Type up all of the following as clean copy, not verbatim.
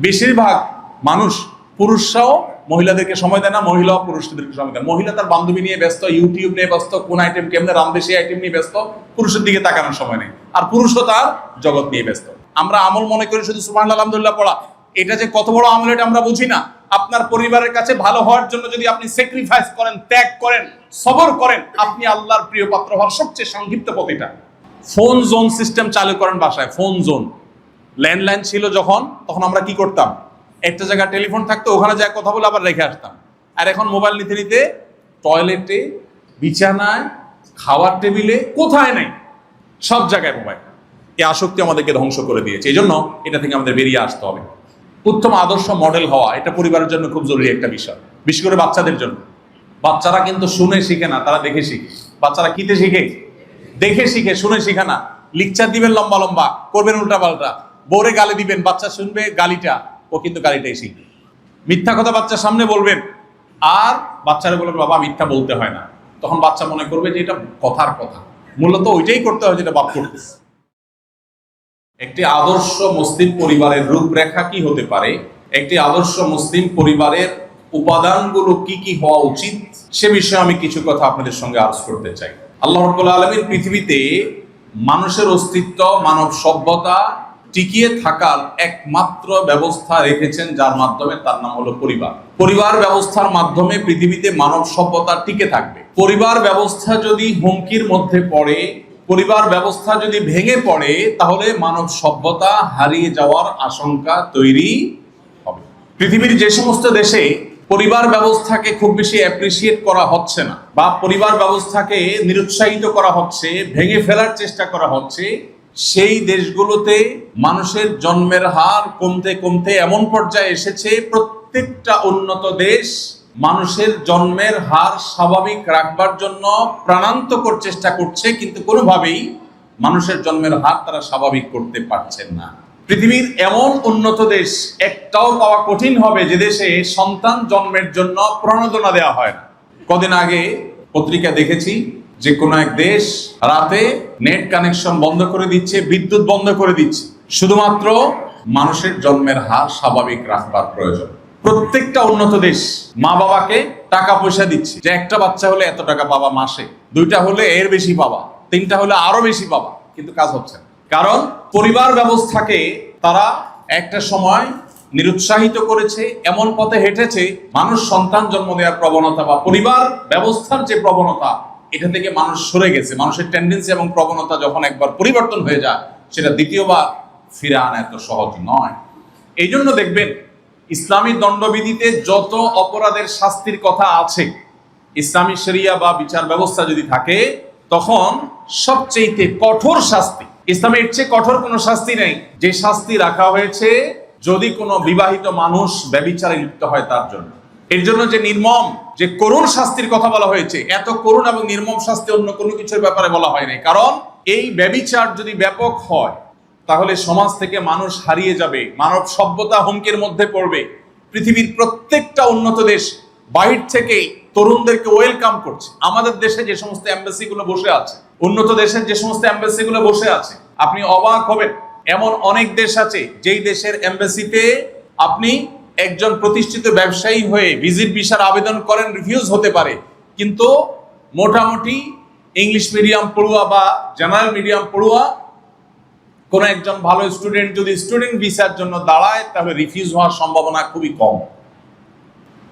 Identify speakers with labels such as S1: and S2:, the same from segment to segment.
S1: বেশিরভাগ মানুষ, পুরুষরাও মহিলাদেরকে সময় দেয় না, মহিলাও পুরুষদেরকে সময় দেয়। মহিলা তার বান্ধবী নিয়ে ব্যস্ত, ইউটিউব নিয়ে ব্যস্ত, কোন আইটেম কেমনে রান্ধবে সেই আইটেম নিয়ে ব্যস্ত, পুরুষের দিকে তাকানোর সময় নেই। আর পুরুষও তার জগৎ নিয়ে ব্যস্ত। আমরা আমল মনে করি শুধু সুবহানাল্লাহ আলহামদুলিল্লাহ পড়া, এটা যে কত বড় আমল এটা আমরা বুঝি না। আপনার পরিবারের কাছে ভালো হওয়ার জন্য যদি আপনি স্যাক্রিফাইস করেন, ত্যাগ করেন, সবর করেন, আপনি আল্লাহর প্রিয় পাত্র হওয়ার সবচেয়ে সংক্ষিপ্ত পথটা। ফোন জোন সিস্টেম চালু করেন বাসায়, ফোন জোন। ল্যান্ডলাইন ছিল যখন, তখন আমরা কি করতাম, একটা জায়গায় টেলিফোন থাকতো, ওখানে যায় কথা বলে আবার রেখে আসতাম। আর এখন মোবাইল নিতে নিতে টয়লেটে, বিছানায়, খাওয়ার টেবিলে, কোথায় নাই, সব জায়গায় মোবাইল। এই আসক্তি আমাদেরকে ধ্বংস করে দিয়েছে। এই জন্য এটা থেকে আমাদের বেরিয়ে আসতে হবে। উত্তম আদর্শ মডেল হওয়া, এটা পরিবারের জন্য খুব জরুরি একটা বিষয়, বিশেষ করে বাচ্চাদের জন্য। বাচ্চারা কিন্তু শুনে শিখে না, তারা দেখে শিখে। বাচ্চারা কিতে শিখে? দেখে শিখে, শুনে শিখে না। লেকচার দিবেন লম্বা লম্বা, করবেন উল্টা পাল্টা, বোরে গালি দিবেন, বাচ্চা শুনবে গালিটা, ও কিন্তু গালিটাই শিখবে। মিথ্যা কথা বাচ্চার সামনে বলবেন, আর বাচ্চারা বলবেন বাবা মিথ্যা বলতে হয় না, তখন বাচ্চা মনে করবে যে এটা কথার কথা, মূলত ওইটাই করতে হয় যেটা বাপ করতেছে। একটি আদর্শ মুসলিম পরিবারের রূপরেখা কি হতে পারে, একটি আদর্শ মুসলিম পরিবারের উপাদানগুলো কি কি হওয়া উচিত, সে বিষয়ে আমি কিছু কথা আপনাদের সঙ্গে আলোচনা করতে চাই। আল্লাহ রাব্বুল আলামিন পৃথিবীতে মানুষের অস্তিত্ব, মানব সভ্যতা টিকিয়ে থাকার একমাত্র ব্যবস্থা রেখেছেন, যার মাধ্যমে, তার নাম হলো পরিবার। পরিবার ব্যবস্থার মাধ্যমে পৃথিবীতে মানব সভ্যতা টিকে থাকবে। পরিবার ব্যবস্থা যদি হুমকির মধ্যে পড়ে, পরিবার ব্যবস্থা যদি ভেঙে পড়ে, তাহলে মানব সভ্যতা হারিয়ে যাওয়ার আশঙ্কা তৈরি হবে। পৃথিবীর যে সমস্ত দেশে পরিবার ব্যবস্থাকে খুব বেশি অ্যাপ্রিসিয়েট করা হচ্ছে না, বা পরিবার ব্যবস্থাকে নিরুৎসাহিত করা হচ্ছে, ভেঙে ফেলার চেষ্টা করা হচ্ছে, সেই দেশগুলোতে মানুষের জন্মের হার কমতে কমতে এমন পর্যায়ে এসেছে, প্রত্যেকটা উন্নত দেশ মানুষের জন্মের হার স্বাভাবিক রাখবার জন্য প্রাণান্তকর চেষ্টা করছে, কিন্তু কোনোভাবেই মানুষের জন্মের হার তারা স্বাভাবিক করতে পারছেন না। পৃথিবীর এমন উন্নত দেশ একটাও পাওয়া কঠিন হবে যে দেশে সন্তান জন্মের জন্য প্রণোদনা দেওয়া হয় না। কদিন আগে পত্রিকা দেখেছি যে কোনো এক দেশ রাতে নেট কানেকশন বন্ধ করে দিচ্ছে, বিদ্যুৎ বন্ধ করে দিচ্ছে, শুধুমাত্র মানুষের জন্মের হার স্বাভাবিক রাখবার প্রয়োজন। প্রত্যেকটা উন্নত দেশ মা বাবাকে টাকা পয়সা দিচ্ছে, যে একটা বাচ্চা হলে এত টাকা পাবা মাসে, দুইটা হলে এর বেশি পাবা, তিনটা হলে আরো বেশি পাবা, কিন্তু কাজ হচ্ছে না। কারণ পরিবার ব্যবস্থাকে তারা একটা সময় নিরুৎসাহিত করেছে, এমন পথে হেঁটেছে, মানুষ সন্তান জন্ম দেওয়ার প্রবণতা বা পরিবার ব্যবস্থার যে প্রবণতা, এটা থেকে মানুষ সরে গেছে। মানুষের টেন্ডেন্সি এবং প্রবণতা যখন একবার পরিবর্তন হয়ে যায়, সেটা দ্বিতীয়বার ফিরে আনা এত সহজ নয়। এই জন্য দেখবেন ইসলামী দণ্ডবিধিতে যত অপরাধের শাস্তির কথা আছে, ইসলামী শরিয়া বা বিচার ব্যবস্থা যদি থাকে, তখন সবচেয়ে কঠোর শাস্তি, ইসলামের চেয়ে কঠোর কোনো শাস্তি নেই, যে শাস্তি রাখা হয়েছে যদি কোনো বিবাহিত মানুষ ব্যভিচারে লিপ্ত হয় তার জন্য। এর জন্য যে নির্মম, যে করুণ শাস্তির কথা বলা হয়েছে, এত করুণ এবং নির্মম শাস্তি অন্য কোনো কিছুর ব্যাপারে বলা হয় নাই। কারণ এই ব্যভিচার যদি ব্যাপক হয়, তাহলে সমাজ থেকে মানুষ হারিয়ে যাবে, মানব সভ্যতা হুমকির মধ্যে পড়বে। পৃথিবীর প্রত্যেকটা উন্নত দেশ বাহির থেকে তরুণদেরকে ওয়েলকাম করছে। আমাদের দেশে যে সমস্ত এম্বাসি গুলো বসে আছে, উন্নত দেশের যে সমস্ত এম্বাসি গুলো বসে আছে, আপনি অবাক হবেন। এমন অনেক দেশ আছে যেই দেশের এম্বাসিতে আপনি একজন প্রতিষ্ঠিত ব্যবসায়ী হয়ে ভিজিট ভিসার আবেদন করেন, রিফিউজ হতে পারে, কিন্তু মোটামুটি ইংলিশ মিডিয়াম পড়ুয়া বা জেনারেল মিডিয়াম পড়ুয়া কোন একজন ভালো স্টুডেন্ট যদি স্টুডেন্ট ভিসার জন্য দাঁড়ায়, তাহলে রিফিউজ হওয়ার সম্ভাবনা খুবই কম।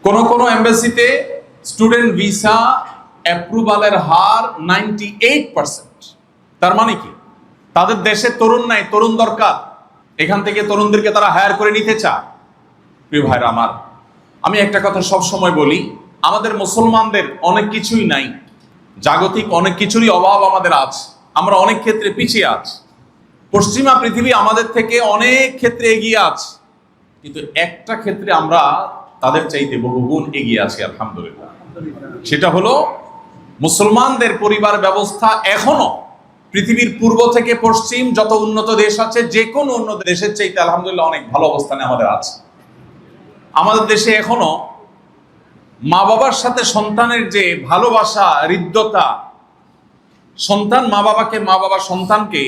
S1: কোন কোন এমবাসিতে স্টুডেন্ট ভিসা অ্যাপ্রুভালের হার 98%। তার মানে কি, তাদের দেশে তরুণ নাই, তরুণ দরকার, এখান থেকে তরুণদেরকে তারা হায়ার করে নিতে চায়। প্রিয় ভাইরা আমার, আমি একটা কথা সব সময় বলি, আমাদের মুসলমানদের অনেক কিছুই নাই, জাগতিক অনেক কিছুরই অভাব আমাদের আছে, আমরা অনেক ক্ষেত্রে পিছিয়ে আছি। পশ্চিমা পৃথিবী আমাদের থেকে অনেক ক্ষেত্রে এগিয়ে আছে, কিন্তু একটা ক্ষেত্রে আমরা তাদের চাইতে বহুগুণ এগিয়ে আছি আলহামদুলিল্লাহ। সেটা হলো মুসলমানদের পরিবার ব্যবস্থা এখনো পৃথিবীর পূর্ব থেকে পশ্চিম যত উন্নত দেশ আছে, যে কোনো উন্নত দেশের চাইতে আলহামদুলিল্লাহ অনেক ভালো অবস্থানে আমাদের আছে। আমাদের দেশে এখনো মা বাবার সাথে সন্তানের যে ভালোবাসা, হৃদ্যতা, সন্তান মা বাবাকে, মা বাবা সন্তানকে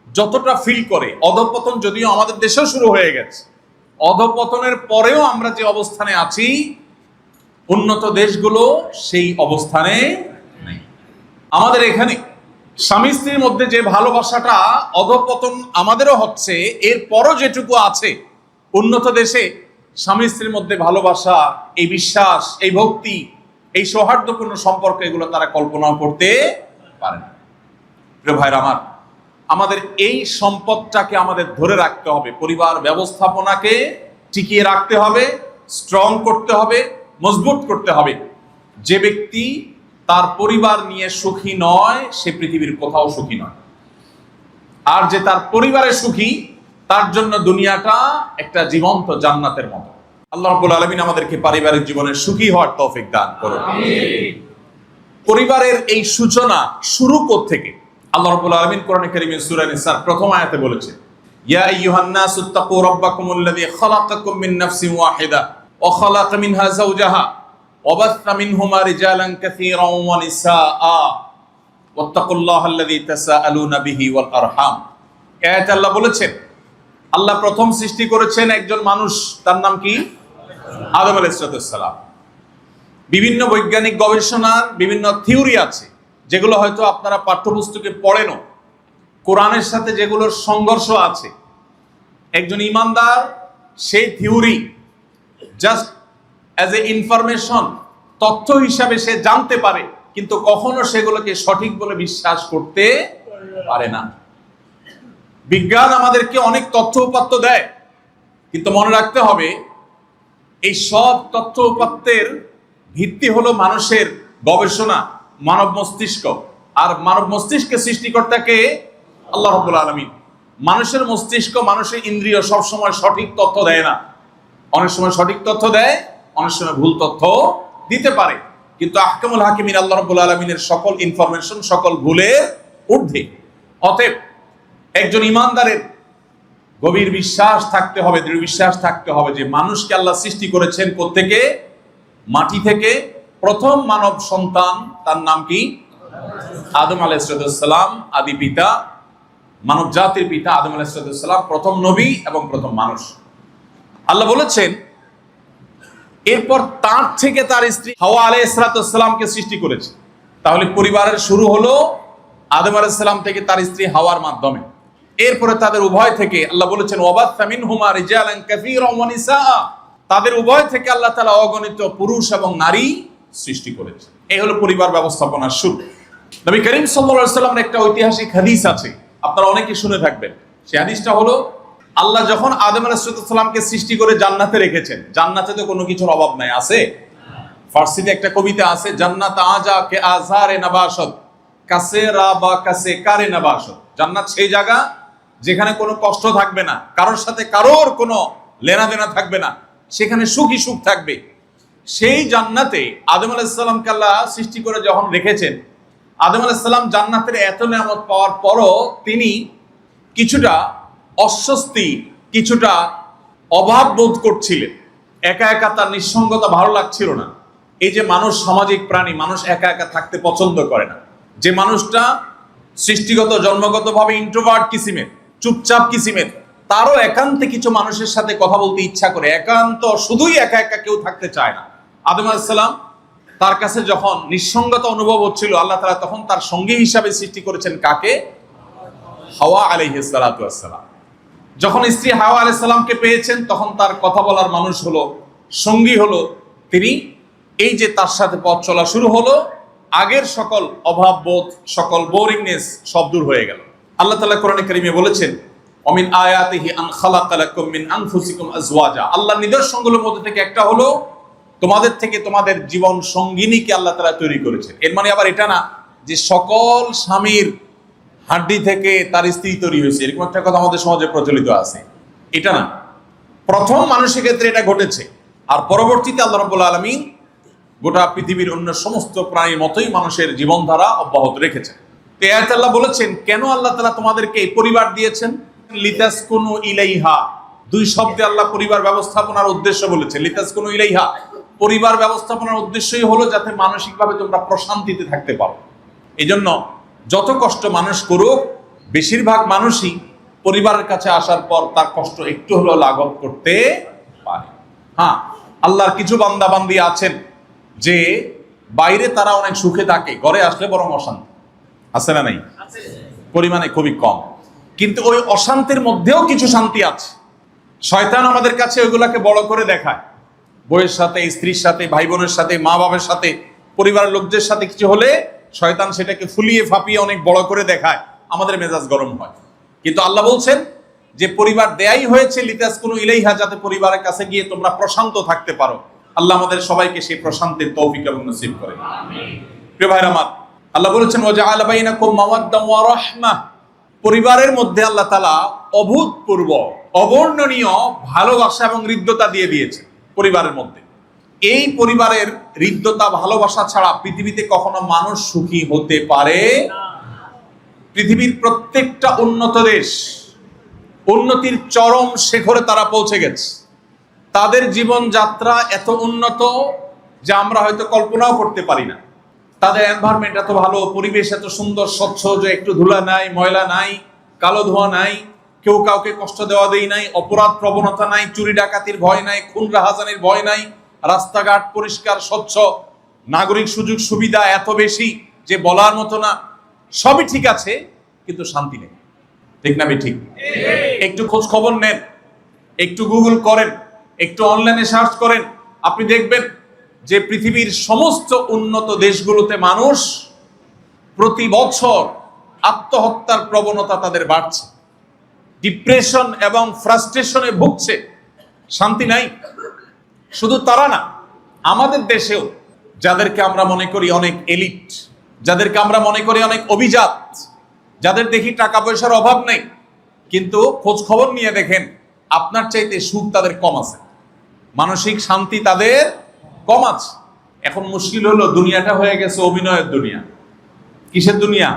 S1: যতটা ফিল করে, অধঃপতন যদিও আমাদের দেশেও শুরু হয়ে গেছে, অধপতনের পরেও আমরা যে অবস্থানে আছি, উন্নত দেশগুলো সেই অবস্থানে নেই। আমাদের এখানে স্বামী স্ত্রীর মধ্যে যে ভালোবাসাটা অধপতন আমাদেরও হচ্ছে, এরপরও যেটুকু আছে উন্নত দেশে স্বামী স্ত্রীর মধ্যে ভালোবাসা, এই বিশ্বাস, এই ভক্তি, এই সৌহার্দ্যপূর্ণ সম্পর্ক, এগুলো তারা কল্পনাও করতে পারে না। প্রিয় ভাইরা আমার, আমাদের এই সম্পদটাকে আমাদের ধরে রাখতে হবে, পরিবার ব্যবস্থাপনাকে টিকিয়ে রাখতে হবে, স্ট্রং করতে হবে, মজবুত করতে হবে। যে ব্যক্তি তার পরিবার নিয়ে সুখী নয়, সে পৃথিবীর কোথাও সুখী নয়। আর যে তার পরিবারে সুখী, তার জন্য দুনিয়াটা একটা জীবন্ত জান্নাতের মতো। আল্লাহ রাব্বুল আলামিন আমাদেরকে পারিবারিক জীবনে সুখী হওয়ার তৌফিক দান করুন। আমিন। পরিবারের এই সূচনা শুরু কোত্থেকে? আল্লাহ রাব্বুল আলামিন কোরআনে কারীমে সূরা নিসার প্রথম আয়াতে বলেছেন, ইয়া আইয়ুহান নাসু তাকু রাব্বাকুমুল্লাযী খালাকাকুম মিন নাফসিন ওয়াহিদা ওয়া খালাকা মিনহা যাওজাহা ওয়া বাসসা মিনহুমা রিজালান কাসীরান ওয়া নিসাআ ওয়াত্তাকুল্লাহাল্লাযী তাসাআলুনা বিহি ওয়াল আরহাম। আয়াতে আল্লাহ বলেছেন, আল্লাহ প্রথম সৃষ্টি করেছেন একজন মানুষ, তার নাম কি? আদম আলাইহিস সালাম। বিভিন্ন বৈজ্ঞানিক গবেষণার বিভিন্ন থিওরি আছে, যেগুলো হয়তো আপনারা পাঠ্যপুস্তকে পড়েনও, কোরআনের সাথে যেগুলোর সংঘর্ষ আছে। একজন ইমানদার সেই theory just as a information, তথ্য হিসাবে সে জানতে পারে, কিন্তু কখনো সেগুলোকে সঠিক বলে বিশ্বাস করতে পারে না। বিজ্ঞান আমাদেরকে অনেক তথ্য উপাত্ত দেয়, কিন্তু মনে রাখতে হবে এই সব তথ্য উপাত্তের ভিত্তি হলো মানুষের গবেষণা, মানব মস্তিষ্ক। আর মানব মস্তিষ্কে সৃষ্টিকর্তাকে আল্লাহ রাব্বুল আলামিন। মানুষের মস্তিষ্ক, মানুষের ইন্দ্রিয় সবসময় সঠিক তথ্য দেয় না। অনেক সময় সঠিক তথ্য দেয়, অনেক সময় ভুল তথ্য দিতে পারে, কিন্তু আহকামুল হাকিমিন আল্লাহ রাব্বুল আলামিনের সকল ইনফরমেশন সকল ভুলের ঊর্ধ্বে। অতএব একজন ইমানদারের গভীর বিশ্বাস থাকতে হবে, দৃঢ় বিশ্বাস থাকতে হবে যে মানুষকে আল্লাহ সৃষ্টি করেছেন কোত্থেকে? মাটি থেকে। প্রথম মানব সন্তান, তার নাম কি? আদম আলাইহিস সালাম, আদি পিতা, মানব জাতির পিতা আদম আলাইহিস সালাম প্রথম নবী এবং প্রথম মানুষ। আল্লাহ বলেছেন এরপর তার থেকে তার স্ত্রী হাওয়া আলাইহিস সালামকে সৃষ্টি করেছে। তাহলে পরিবারের শুরু হলো আদম আলাইহিস সালাম থেকে তার স্ত্রী হাওয়ার মাধ্যমে। এরপরে তাদের উভয় থেকে আল্লাহ বলেছেন ওয়াবাসসা মিনহুমা রিজালান কাসীরান ওয়া নিসাআ, তাদের উভয় থেকে আল্লাহ তাআলা অগণিত পুরুষ এবং নারী সৃষ্টি করেছেন। এই হলো পরিবার ব্যবস্থাপনার শুরু। নবী করিম সাল্লাল্লাহু আলাইহি ওয়াসাল্লামের একটা ঐতিহাসিক হাদিস আছে, আপনারা অনেকে শুনে থাকবেন। সেই হাদিসটা হলো, আল্লাহ যখন আদম আলাইহিস সালামকে সৃষ্টি করে জান্নাতে রেখেছেন, জান্নাতে তো কোনো কিছুর অভাব নাই, আছে? ফার্সিতে একটা কবিতা আছে, জান্নাত আজা কে আজারে নবাশত কাসে রাবা কাসে কারে নবাশত। জান্নাত সেই জায়গা যেখানে কোনো কষ্ট থাকবে না, কারোর সাথে কারোর কোনো লেনা দেনা থাকবে না, সেখানে সুখই সুখ থাকবে। সেই জান্নাতে আদম আলাইহিস সালামকে আল্লাহ সৃষ্টি করে যখন রেখেছেন, আদম আলাইহিস সালাম জান্নাতের এত নিয়ামত পাওয়ার পরও তিনি কিছুটা অস্বস্তি, কিছুটা অভাব বোধ করছিলেন। একা একা তার নিঃসঙ্গতা ভালো লাগছিল না। এই যে মানুষ সামাজিক প্রাণী, মানুষ একা একা থাকতে পছন্দ করে না। যে মানুষটা সৃষ্টিগত জন্মগতভাবে ইন্ট্রোভার্ট কিসিমের, চুপচাপ কিসিমের, তারও একান্তে কিছু মানুষের সাথে কথা বলতে ইচ্ছা করে, একান্ত শুধুই একা একা কেউ থাকতে চায় না। আদম আলাইহিস সালাম তার কাছে যখন নিঃসঙ্গতা অনুভব হচ্ছিল, আল্লাহ তাআলা তখন তার সঙ্গী হিসাবে সৃষ্টি করেছেন কাকে? হাওয়া আলাইহিস সালাতু ওয়াস সালাম। যখন স্ত্রী হাওয়া আলাইহিস সালামকে পেয়েছেন, তখন তার কথা বলার মানুষ হলো, সঙ্গী হলো তিনি। এই যে তার সাথে পথ চলা শুরু হলো, আগের সকল অভাব বোধ, সকল বোরিংনেস সব দূর হয়ে গেল। আল্লাহ তাআলা কোরআনে কারীমে বলেছেন, অমিন আয়াতিহি আন খালাকা লাকুম মিন আনফুসিকুম আজওয়াজা। আল্লাহর নিদর্শনগুলোর মধ্যে থেকে একটা হলো তোমাদের থেকে তোমাদের জীবন সঙ্গিনীকে আল্লাহ তাআলা তৈরি করেছেন। এর মানে আবার এটা না যে সকল স্বামীর হাড্ডি থেকে তার স্ত্রী তৈরি হয়েছে, এরকম একটা কথা আমাদের সমাজে প্রচলিত আছে। এটা না, প্রথম মানুষের ক্ষেত্রে এটা ঘটেছে, আর পরবর্তীতে আল্লাহ রাব্বুল আলামিন গোটা পৃথিবীর অন্য সমস্ত প্রাণীর মতোই মানুষের জীবনধারা অব্যাহত রেখেছেন। তো আয়াতে আল্লাহ বলেছেন কেন আল্লাহ তাআলা তোমাদেরকে এই পরিবার দিয়েছেন? লিতাসকুনু ইলাইহা। দুই শব্দে আল্লাহ পরিবার ব্যবস্থাপনার উদ্দেশ্য বলেছেন। লিতাসকুনু ইলাইহা, পরিবার ব্যবস্থাপনার উদ্দেশ্যই হলো যাতে মানসিকভাবে তোমরা প্রশান্তিতে থাকতে পারো। এজন্য যত কষ্ট মানুষ করুক, বেশিরভাগ মানুষই পরিবারের কাছে আসার পর তার কষ্ট একটু হলেও লাঘব করতে হ্যাঁ, আল্লাহর কিছু বান্দা বান্দি আছেন যে বাইরে তারা অনেক সুখে থাকে, ঘরে আসলে বরং অশান্তি। আছে না নাই? পরিমাণে খুবই কম, কিন্তু ওই অশান্তির মধ্যেও কিছু শান্তি আছে। শয়তান আমাদের কাছে ওইগুলাকে বড় করে দেখায়। বউয়ের সাথে, স্ত্রীর সাথে, ভাই বোনের সাথে, মা বাবার সাথে, পরিবারের লোকদের সাথে কিছু হলে শয়তান সেটাকে ফুলিয়ে ফাঁপিয়ে অনেক বড় করে দেখায়, আমাদের মেজাজ গরম হয়। কিন্তু আল্লাহ বলছেন যে পরিবার দেয়াই হয়েছে লিতাসকুনু ইলাইহা, যাতে পরিবারের কাছে গিয়ে তোমরা প্রশান্ত থাকতে পারো। আল্লাহ আমাদের সবাইকে সেই প্রশান্তির তৌফিক এবং নসিব করে। প্রিয় ভাইরা আমার, আল্লাহ বলেছেন ওয়াজআলা বাইনাকুম মাওয়াদ্দাম ওয়া রাহমাহ, পরিবারের মধ্যে আল্লাহ তাআলা অভূতপূর্ব অবর্ণনীয় ভালোবাসা এবং হৃদ্যতা দিয়ে দিয়েছে পরিবারের মধ্যে। এই পরিবারের হৃদ্যতা ভালোবাসা ছাড়া পৃথিবীতে কখনো মানুষ সুখী হতে পারে না। পৃথিবীর প্রত্যেকটা উন্নত দেশ উন্নতির চরম শিখরে তারা পৌঁছে গেছে। তাদের জীবনযাত্রা এত উন্নত যা আমরা হয়তো কল্পনাও করতে পারি না। তাদের এনভায়রনমেন্ট এত ভালো, পরিবেশ এত সুন্দর স্বচ্ছ যে একটু ধুলা নাই, ময়লা নাই, কালো ধোঁয়া নাই, কেউ কাউকে কষ্ট দেওয়া দেই নাই, অপরাধ প্রবণতা নাই, চুরি ডাকাতির ভয় নাই, খুন রাহাজানির ভয় নাই, রাস্তাঘাট পরিষ্কার স্বচ্ছ, নাগরিক সুযোগ সুবিধা এত বেশি যে বলার মতো না। সবই ঠিক আছে, কিন্তু শান্তি নেই। ঠিক না? ঠিক। একটু খোঁজ খবর নেন, একটু গুগল করেন, একটু অনলাইনে সার্চ করেন, আপনি দেখবেন যে পৃথিবীর সমস্ত উন্নত দেশগুলোতে মানুষ প্রতি বছর আত্মহত্যার প্রবণতা তাদের বাড়ছে, ডিপ্রেশন এবং ফ্রাস্ট্রেশনে ভুগছে, শান্তি নাই। শুধু তারা না, আমাদের দেশেও যাদেরকে আমরা মনে করি অনেক এলিট, যাদেরকে আমরা মনে করি অনেক অভিজাত, যাদের দেখি টাকা পয়সার অভাব নেই, কিন্তু খোঁজ খবর নিয়ে দেখেন আপনার চাইতে সুখ তাদের কম আছে, মানসিক শান্তি তাদের কম আছে। এখন মুশকিল হলো দুনিয়াটা হয়ে গেছে অভিনয়ের দুনিয়া। কিসের দুনিয়া?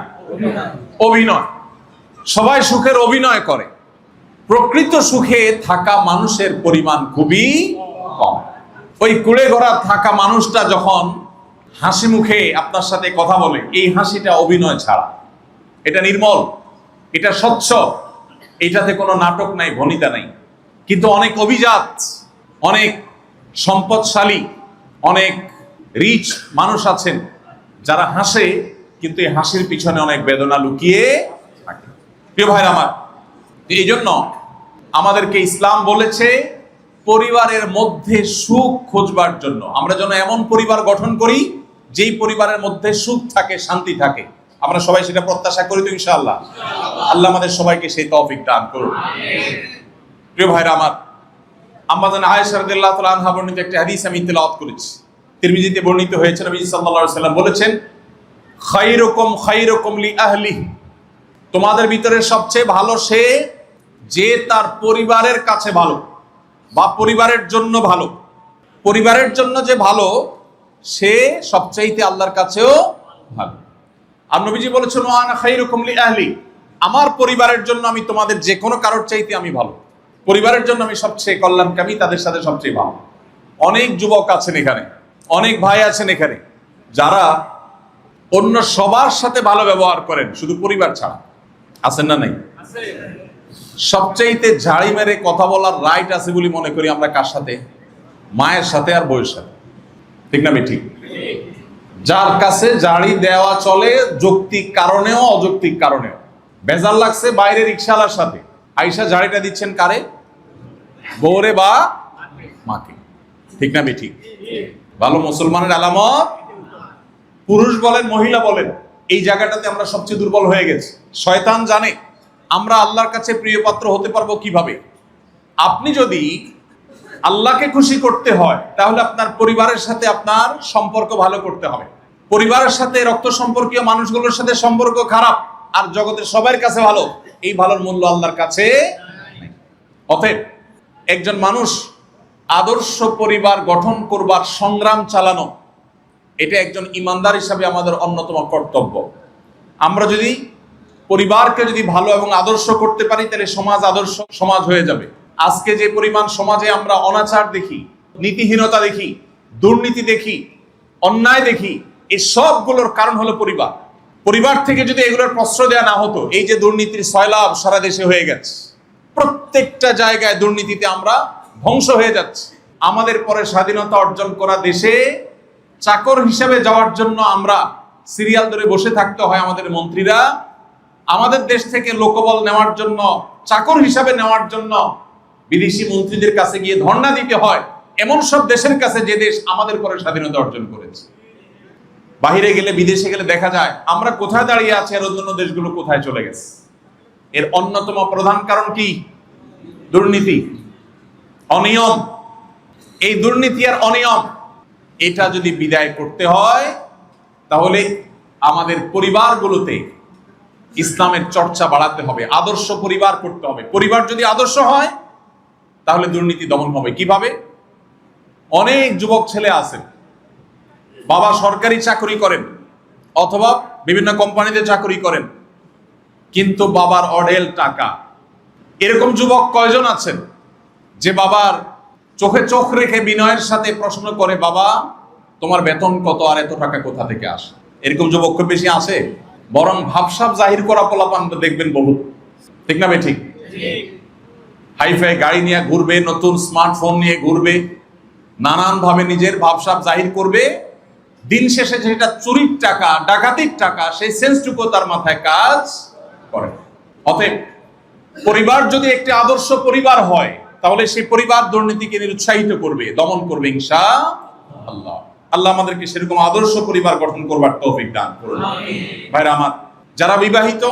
S1: অভিনয়। সবাই সুখের অভিনয় করে, প্রকৃত সুখে থাকা মানুষের পরিমাণ খুবই কম। ওই কুড়ে ঘোড়া থাকা মানুষটা যখন হাসি মুখে আপনার সাথে কথা বলে, এই হাসিটা অভিনয় ছাড়া, এটা নির্মল, এটা স্বচ্ছ, এটাতে কোনো নাটক নাই, ভনিতা নাই। কিন্তু অনেক অভিজাত, অনেক সম্পদশালী, অনেক রিচ মানুষ আছেন যারা হাসে, কিন্তু এই হাসির পিছনে অনেক বেদনা লুকিয়ে থাকে। প্রিয় ভাইরা আমার, এই জন্য আমাদেরকে ইসলাম বলেছে পরিবারের মধ্যে সুখ খোঁজবার জন্য আমরা যেন এমন পরিবার গঠন করি যেই পরিবারের মধ্যে সুখ থাকে, শান্তি থাকে। আমরা সবাই সেটা প্রত্যাশা করি তো ইনশাআল্লাহ? আল্লাহ আমাদের সবাইকে সেই তৌফিক দান করুন। প্রিয় ভাইরা আমার, আম্মাজান আয়েশা রাদিয়াল্লাহু তাআলা আনহা বর্ণিত একটা হাদিস আমি তেলাওয়াত করেছি, তিরমিজিতে বর্ণিত হয়েছে। নবী সাল্লাল্লাহু আলাইহি ওয়াসাল্লাম বলেছেন, খায়রুকুম খায়রুকুম লি আহলিহি, তোমাদের ভিতরে সবচেয়ে ভালো সে যে তার পরিবারের কাছে ভালো বা পরিবারের জন্য ভালো। পরিবারের জন্য যে ভালো সে সবচাইতে আল্লাহর কাছেও ভালো। আর নবীজি বলেছেন ওয়া আনা খায়রুকুম লি আহলি, আমার পরিবারের জন্য আমি তোমাদের যে কোনো কারোর চাইতে আমি ভালো, পরিবারের জন্য আমি সবচেয়ে কল্যাণকামী, তাদের সাথে সবচেয়ে ভালো। অনেক যুবক আছেন এখানে, অনেক ভাই আছেন এখানে যারা অন্য সবার সাথে ভালো ব্যবহার করেন, শুধু পরিবার ছাড়া। আছেন না? নাই? সবচাইতে ঝাড়ি মেরে কথা বলার রাইট আছে বলে মনে করি আমরা কার সাথে? মায়ের সাথে আর বউয়ের সাথে। ঠিক না? ঠিক। যার কাছে ঝাড়ি দেওয়া চলে যৌক্তিক কারণেও অযৌক্তিক কারণেও। বেজার লাগছে বাইরে রিকশাওয়ালার সাথে, আইসা ঝাড়িটা দিচ্ছেন কারে? বউরে বা মাকে। ঠিক না? ঠিক। ভালো মুসলমানের আলামত, পুরুষ বলেন মহিলা বলেন, এই জায়গাটাতে আমরা সবচেয়ে দুর্বল হয়ে গেছি। শয়তান জানে আমরা আল্লাহর কাছে প্রিয় পাত্র হতে পারবো কিভাবে। আপনি যদি আল্লাহকে খুশি করতে হয় তাহলে আপনার পরিবারের সাথে আপনার সম্পর্ক ভালো করতে হবে। পরিবারের সাথে, রক্ত সম্পর্কীয় মানুষগুলোর সাথে সম্পর্ক খারাপ আর জগতের সবার কাছে ভালো, এই ভালোর মূল্য আল্লাহর কাছে। অতএব একজন মানুষ আদর্শ পরিবার গঠন করবার সংগ্রাম চালানো, এটা একজন ইমানদার হিসাবে আমাদের অন্যতম কর্তব্য। আমরা যদি পরিবারকে যদি ভালো এবং আদর্শ করতে পারি তাহলে সমাজ আদর্শ সমাজ হয়ে যাবে। আজকে যে পরিমাণ সমাজে আমরা অনাচার দেখি, নীতিহীনতা দেখি, দুর্নীতি দেখি, অন্যায় দেখি, এই সবগুলোর কারণ হলো পরিবার। পরিবার থেকে যদি এগুলোর প্রশ্রয় দেওয়া না হতো, এই যে দুর্নীতির সয়লাভ সারা দেশে হয়ে গেছে, প্রত্যেকটা জায়গায় দুর্নীতিতে আমরা ধ্বংস হয়ে যাচ্ছি। আমাদের পরে স্বাধীনতা অর্জন করা দেশে চাকর হিসেবে যাওয়ার জন্য আমরা সিরিয়াল ধরে বসে থাকতে হয় আমাদের মন্ত্রীরা, আমাদের দেশ থেকে লোকবল নেওয়ার জন্য, চাকর হিসাবে নেওয়ার জন্য বিদেশি মন্ত্রীদের কাছে গিয়ে ধর্ণা দিতে হয়, এমন সব দেশের কাছে যে দেশ আমাদের পরে স্বাধীনতা অর্জন করেছে। বাহিরে গেলে, বিদেশে গেলে দেখা যায় আমরা কোথায় দাঁড়িয়ে আছি আর অন্য দেশগুলো কোথায় চলে গেছে। এর অন্যতম প্রধান কারণ কি? দুর্নীতি, অনিয়ম। এই দুর্নীতি আর অনিয়ম, এটা যদি বিদায় করতে হয় তাহলে আমাদের পরিবারগুলোতে ইসলামের চর্চা বাড়াতে হবে, আদর্শ পরিবার করতে হবে। পরিবার যদি আদর্শ হয় তাহলে দুর্নীতি দমন হবে। কিভাবে? অনেক যুবক ছেলে আছেন, বাবা সরকারি চাকরি করেন অথবা বিভিন্ন কোম্পানিতে চাকরি করেন, কিন্তু বাবার অঢেল টাকা। এরকম যুবক কয়জন আছেন যে বাবার চোখে চোখ রেখে বিনয়ের সাথে প্রশ্ন করে, বাবা তোমার বেতন কত আর এত টাকা কোথা থেকে আসে? এরকম যুবক খুব বেশি আছে। বরং ভাবসাব জাহির করা পোলাপান দেখবেন বহুত, ঠিক না? ঠিক। হাইফাই গাড়ি নিয়ে ঘুরবে, নতুন স্মার্টফোন নিয়ে ঘুরবে, নানান ভাবে নিজের ভাবসাব জাহির করবে। দিন শেষে যেটা চুরির টাকা, ডাকাতির টাকা, সেই সেন্সটুকু তার মাথায় কাজ করে। অতএব পরিবার যদি একটি আদর্শ পরিবার হয় তাহলে সেই পরিবার দুর্নীতিকে নিরুৎসাহিত করবে, দমন করবে ইনশাআল্লাহ। আল্লাহ আমাদেরকে সেরকম আদর্শ পরিবার গঠন করবার তৌফিক দান করুন। ভাইরা আমার, যারা বিবাহিত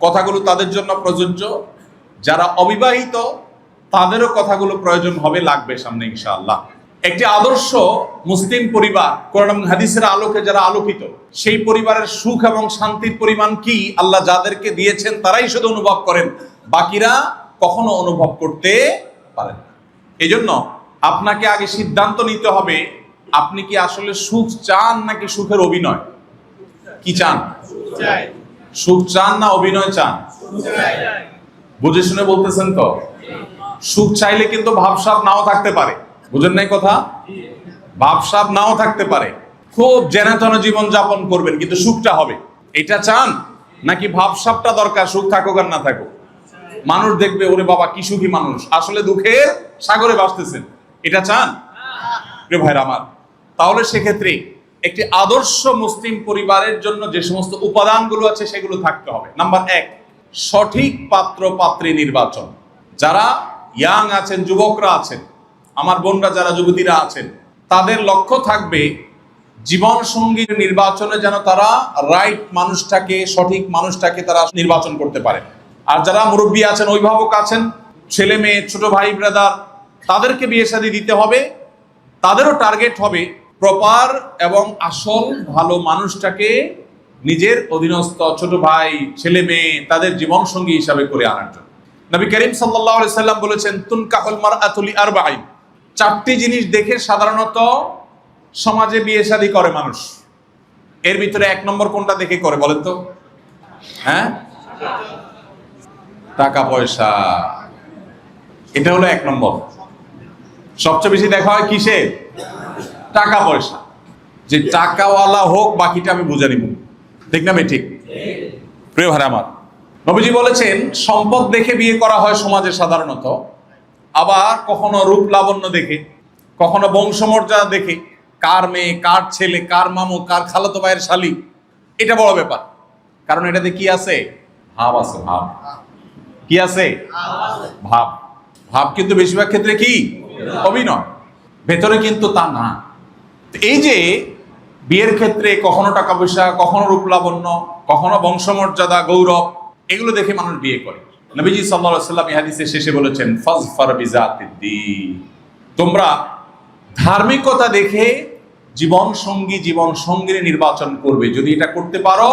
S1: কথাগুলো তাদের জন্য প্রযোজ্য, যারা অবিবাহিত তাদেরও কথাগুলো প্রয়োজন হবে, লাগবে সামনে ইনশাআল্লাহ। একটি আদর্শ মুসলিম পরিবার কোরআন এবং হাদিসের আলোকে যারা আলোকিত, সেই পরিবারের সুখ এবং শান্তির পরিমাণ কি আল্লাহ যাদেরকে দিয়েছেন তারাই শুধু অনুভব করেন, বাকিরা কখনো অনুভব করতে পারেন না। এই জন্য আপনাকে আগে সিদ্ধান্ত নিতে হবে, আপনি কি আসলে সুখ চান নাকি সুখের অভিনয়? কি চান? সুখ চান না অভিনয় চান? বুঝে শুনে বলতেছেন তো? সুখ চাইলে কিন্তু ভাবসাব নাও থাকতে পারে, বুঝেন নাই কথা? ভাবসাব নাও থাকতে পারে, খুব জেনাতন জীবন যাপন করবেন, কিন্তু সুখটা হবে। এটা চান নাকি ভাবসাবটা দরকার, সুখ থাকুক আর না থাকুক? মানুষ দেখবে, ওরে বাবা কি সুখী মানুষ, আসলে দুঃখের সাগরে ভাসতেছেন। এটা চান? প্রিয় ভাইরা আমার, তাহলে সেক্ষেত্রে একটি আদর্শ মুসলিম পরিবারের জন্য যে সমস্ত উপাদানগুলো আছে সেগুলো থাকতে হবে। নাম্বার 1, সঠিক পাত্র পাত্রী নির্বাচন। যারা ইয়াং আছেন, যুবকরা আছেন, আমার বোনরা যারা যুবতীরা আছেন, তাদের লক্ষ্য থাকবে জীবন সঙ্গী নির্বাচনে যেন তারা রাইট মানুষটাকে, সঠিক মানুষটাকে তারা নির্বাচন করতে পারে। আর যারা মুরব্বী আছেন, অভিভাবক আছেন, ছেলে মেয়ে, ছোট ভাই ব্রাদার, তাদেরকে বিয়ে শাদী দিতে হবে। তাদেরও টার্গেট হবে প্রপার এবং আসল ভালো মানুষটাকে নিজের অধীনস্থ ছোট ভাই, ছেলে মেয়ে, তাদের জীবন সঙ্গী হিসাবে করে আনার জন্য। নবী করিম সাল্লাল্লাহু আলাইহি সাল্লাম বলেছেন, তুনকাহুল মারআতু লিআরবাঈন। 4টি জিনিস দেখে সাধারণত সমাজে বিয়ে শাদী করে মানুষ। এর ভিতরে 1 নম্বর কোনটা দেখে করে বলেন তো? হ্যাঁ, টাকা পয়সা। এটা হলো 1 নম্বর। সবচেয়ে বেশি দেখা হয় কিসে? টাকা পয়সা। যে টাকাওয়ালা হোক, বাকিটা আমি বুঝে নিব, ঠিক না? ঠিক। প্রিয় ভাই আমার, নবীজি বলেছেন সম্পদ দেখে বিয়ে করা হয় সমাজে সাধারণত, আবার কখনো রূপ লাবণ্য দেখে, কখনো বংশমর্যাদা দেখে, কার মেয়ে, কার ছেলে, কার মামু, কার খালাতো ভাইয়ের শালি, এটা বড় ব্যাপার। কারণ এটাতে কি আছে? ভাব আছে। ভাব কি আছে? ভাব। ভাব কিন্তু বেশিরভাগ ক্ষেত্রে কি? অভিনয়। ভেতরে কিন্তু তা না। এই যে বিয়ের ক্ষেত্রে কখনো টাকা পয়সা, কখনো রূপ লাবণ্য, কখনো বংশমর্যাদা, গৌরব, এগুলো দেখে মানুষ বিয়ে করে। নবীজি সাল্লাল্লাহু আলাইহি ওয়াসাল্লাম এই হাদিসে শেষে বলেছেন, ফাজফার বিজাতিদ্দীন। তোমরা ধার্মিকতা দেখে জীবন সঙ্গী নির্বাচন করবে। যদি এটা করতে পারো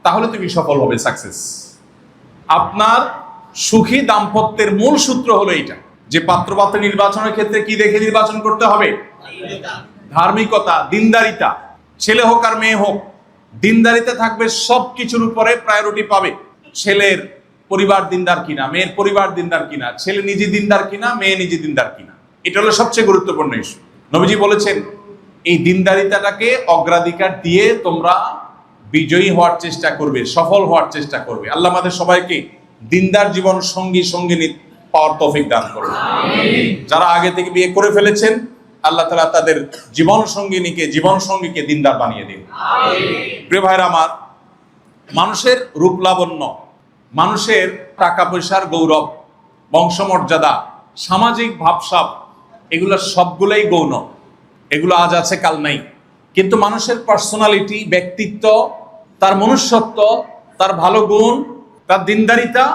S1: তাহলে তুমি সফল হবে, সাকসেস। আপনার সুখী দাম্পত্যের মূল সূত্র হলো এটা, যে পাত্রপাত্র নির্বাচনের ক্ষেত্রে কি দেখে নির্বাচন করতে হবে? ধার্মিকতা, দিনদারিতা। ছেলে হোক আর মেয়ে হোক, দিনদারিতা থাকবে, সব কিছুর উপরে প্রায়োরিটি পাবে। ছেলের পরিবার দিনদার কিনা, মেয়ের পরিবার দিনদার কিনা, ছেলে নিজে দিনদার কিনা, মেয়ে নিজে দিনদার কিনা, এটা হলো সবচেয়ে গুরুত্বপূর্ণ ইস্যু। নবীজি বলেছেন এই দিনদারিতাটাকে অগ্রাধিকার দিয়ে তোমরা বিজয়ী হওয়ার চেষ্টা করবে, সফল হওয়ার চেষ্টা করবে। আল্লাহ আমাদের সবাইকে দিনদার জীবন সঙ্গী পাওয়ার তৌফিক দান করুন। যারা আগে থেকে বিয়ে করে ফেলেছেন, আল্লাহ তাআলা তাদের জীবন সঙ্গীকে দিনদার বানিয়ে দিন। প্রিয় ভাইরা আমার, মানুষের রূপ লাবণ্য, মানুষের টাকা পয়সার গৌরব, বংশমর্যাদা, সামাজিক ভাবসাব, এগুলো সবগুলোই গৌণ। এগুলো আজ আছে কাল নাই। কিন্তু মানুষের পার্সোনালিটি, ব্যক্তিত্ব, তার মনুষ্যত্ব, তার ভালো গুণ, তার দিনদারিতা,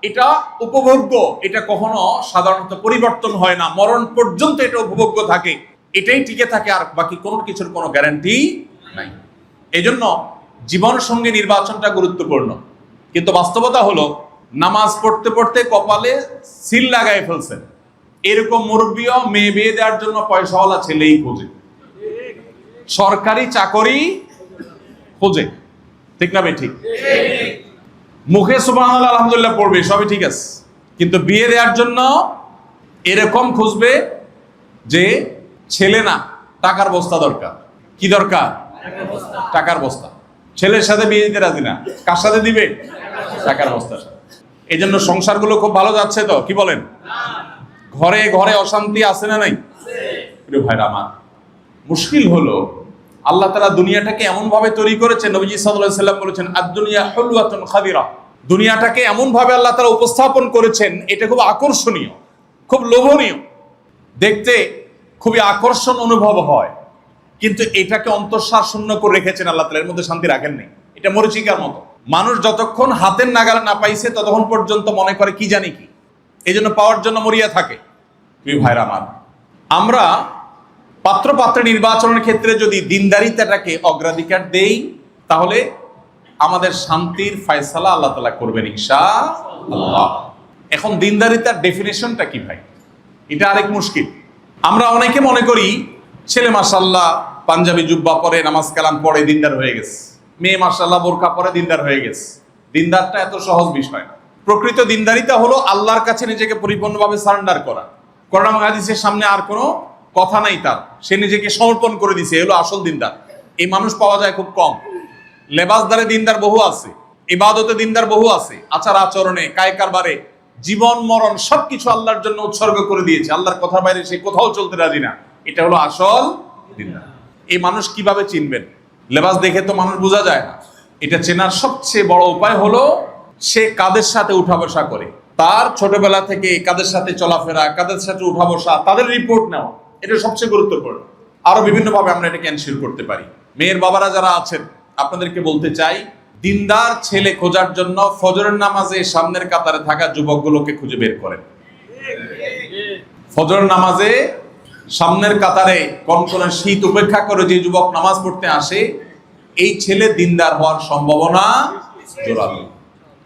S1: এটা উপভোগ্য। এটা কখনো সাধারণত পরিবর্তন হয় না, মরণ পর্যন্ত এটা উপভোগ্য থাকে, এটাই টিকে থাকে, আর বাকি কোনো কিছুর কোনো গ্যারান্টি নাই। এই জন্য জীবন সঙ্গী নির্বাচনটা গুরুত্বপূর্ণ। কিন্তু বাস্তবতা হলো, নামাজ পড়তে পড়তে কপালে সিল লাগাই ফেলছেন, এরকম মুরব্বীও মেয়ে বিয়ে দেওয়ার জন্য পয়সাওয়ালা ছেলেই খোঁজে, সরকারি চাকরি খোঁজে, ঠিক না? ঠিক। মুখে সুবহানাল্লাহ আলহামদুলিল্লাহ পড়বে, সবই ঠিক আছে, কিন্তু বিয়ে দেওয়ার জন্য এরকম খুঁজবে যে ছেলে না, টাকার বস্তা দরকার। কি দরকার? টাকার বস্তা। ছেলের সাথে বিয়ে দিতে রাজি না, কার সাথে দিবে? টাকার বস্তার সাথে। এই জন্য সংসারগুলো খুব ভালো যাচ্ছে তো, কি বলেন? ঘরে ঘরে অশান্তি আছে না নাই? প্রিয় ভাইরা আমার, মুশকিল হলো আল্লাহ তাআলা দুনিয়াটাকে এমন ভাবে তৈরি করেছেন, নবীজি সাল্লাল্লাহু আলাইহি সাল্লাম বলেছেন, আদ-দুনিয়া হুলওয়াতুন খাদিরা। দুনিয়াটাকে এমন ভাবে আল্লাহ তাআলা উপস্থাপন করেছেন, এটা খুব আকর্ষণীয়, খুব লোভনীয়, দেখতে খুবই আকর্ষণ অনুভব হয়, কিন্তু এটাকে অন্তঃসার শূন্য করে রেখেছেন আল্লাহ তাআলা, এর মধ্যে শান্তি রাখেন নাই। এটা মরিচিকার মতো, মানুষ যতক্ষণ হাতের নাগালে না পাইছে ততক্ষণ পর্যন্ত মনে করে কি জানি কি, এই জন্য পাওয়ার জন্য মরিয়া থাকে। প্রিয় ভাইরা আমার, আমরা পাত্র পাত্র নির্বাচনের ক্ষেত্রে যদি দিনদারিতাটাকে অগ্রাধিকার দেই, তাহলে আমাদের শান্তির ফয়সালা আল্লাহ তাআলা করবেন ইনশাআল্লাহ। এখন দিনদারিতার ডেফিনেশনটা কি ভাই? এটা আরেক মুশকিল। আমরা অনেকে মনে করি ছেলে মাশাআল্লাহ পাঞ্জাবি জুব্বা পরে, নামাজ কালাম পড়ে দিনদার হয়ে গেছে, মেয়ে মাশাআল্লাহ বোরকা পরে দিনদার হয়ে গেছে। দিনদারটা এত সহজ বিষয় না। প্রকৃত দিনদারিতা হলো আল্লাহর কাছে নিজেকে পরিপূর্ণভাবে সারেন্ডার করা। কোরআন এবং হাদিসের সামনে আর কোনো কথা নাই তার, সে নিজেকে সমর্পণ করে দিছে, এগুলো আসল দিনদার। এই মানুষ পাওয়া যায় খুব কম। লেবাসদারে দিনদার বহু আছে, ইবাদতে দিনদার বহু আছে, আচার আচরণে, কায় কারবারে, জীবন মরণ সবকিছু আল্লাহর জন্য উৎসর্গ করে দিয়েছে, আল্লাহর কথার বাইরে সে কোথাও চলতে রাজি না। এটা হলো আসল দিনদার। এই মানুষ কিভাবে চিনবেন? লেবাস দেখে তো মানুষ বোঝা যায় না। এটা চেনার সবচেয়ে বড় উপায় হলো সে কাদের সাথে উঠা বসা করে, তার ছোটবেলা থেকে কাদের সাথে চলাফেরা, কাদের সাথে উঠা বসা, তাদের রিপোর্ট নেওয়া, এটা সবচেয়ে গুরুত্বপূর্ণ। আরো বিভিন্ন ভাবে আমরা এটাকে এনশিওর করতে পারি। মেয়ের বাবারা যারা আছেন, আপনাদেরকে বলতে চাই, দিনদার ছেলে খোঁজার জন্য ফজরের নামাজে সামনের কাতারে থাকা যুবকগুলোকে খুঁজে বের করেন। ফজরের নামাজে সামনের কাতারে কনকনে শীত উপেক্ষা করে যে যুবক নামাজ পড়তে আসে, এই ছেলে দিনদার হওয়ার সম্ভাবনা জোরালো।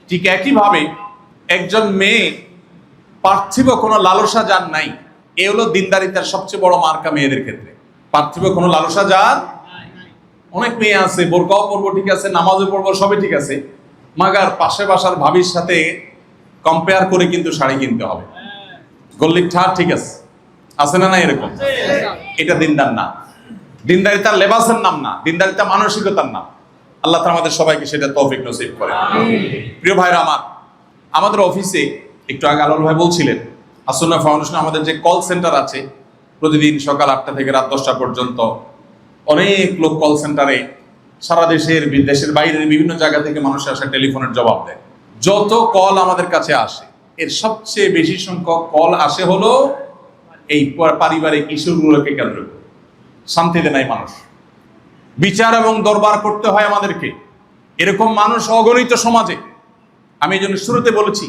S1: ঠিক একইভাবে একজন মেয়ে পার্থিব কোনো লালসা যার নাই, এ হলো দিনদারিতার সবচেয়ে বড় মার্কা মেয়েদের ক্ষেত্রে। পার্থিব কোনো লালসা যার, অনেক মেয়ে আছে বোরকাও পরবো ঠিক আছে, নামাজও পড়বো, সবই ঠিক আছে, মাগার পাশে বাসার ভাবির সাথে কম্পেয়ার করে কিন্তু শাড়ি কিনতে হবে, গল্লিক ঠার ঠিক আছে না? না এরকম, এটা দিনদার না। দিনদারিতা লেবাসের নাম না, দিনদারিতা মানসিকতার নাম। আল্লাহ তাআলা আমাদের সবাইকে সেটা তৌফিক নসিব করে। প্রিয় ভাইরা আমার, আমাদের অফিসে একটু আগে আলাল ভাই বলছিলেন, আসুন্নাহ ফাউন্ডেশন আমাদের যে কল সেন্টার আছে, প্রতিদিন সকাল 8টা থেকে রাত 10টা পর্যন্ত অনেক লোক কল সেন্টারে সারা দেশের, দেশের বাইরের বিভিন্ন জায়গা থেকে মানুষ আসে, টেলিফোনের জবাব দেয়। যত কল আমাদের কাছে আসে, এর সবচেয়ে বেশি সংখ্যক কল আসে হলো এই পারিবারিক ইস্যুগুলোকে কেন্দ্র করে। শান্তিতে নাই মানুষ, বিচার এবং দরবার করতে হয় আমাদেরকে। এরকম মানুষ অগণিত সমাজে। আমি এই জন্য শুরুতে বলেছি,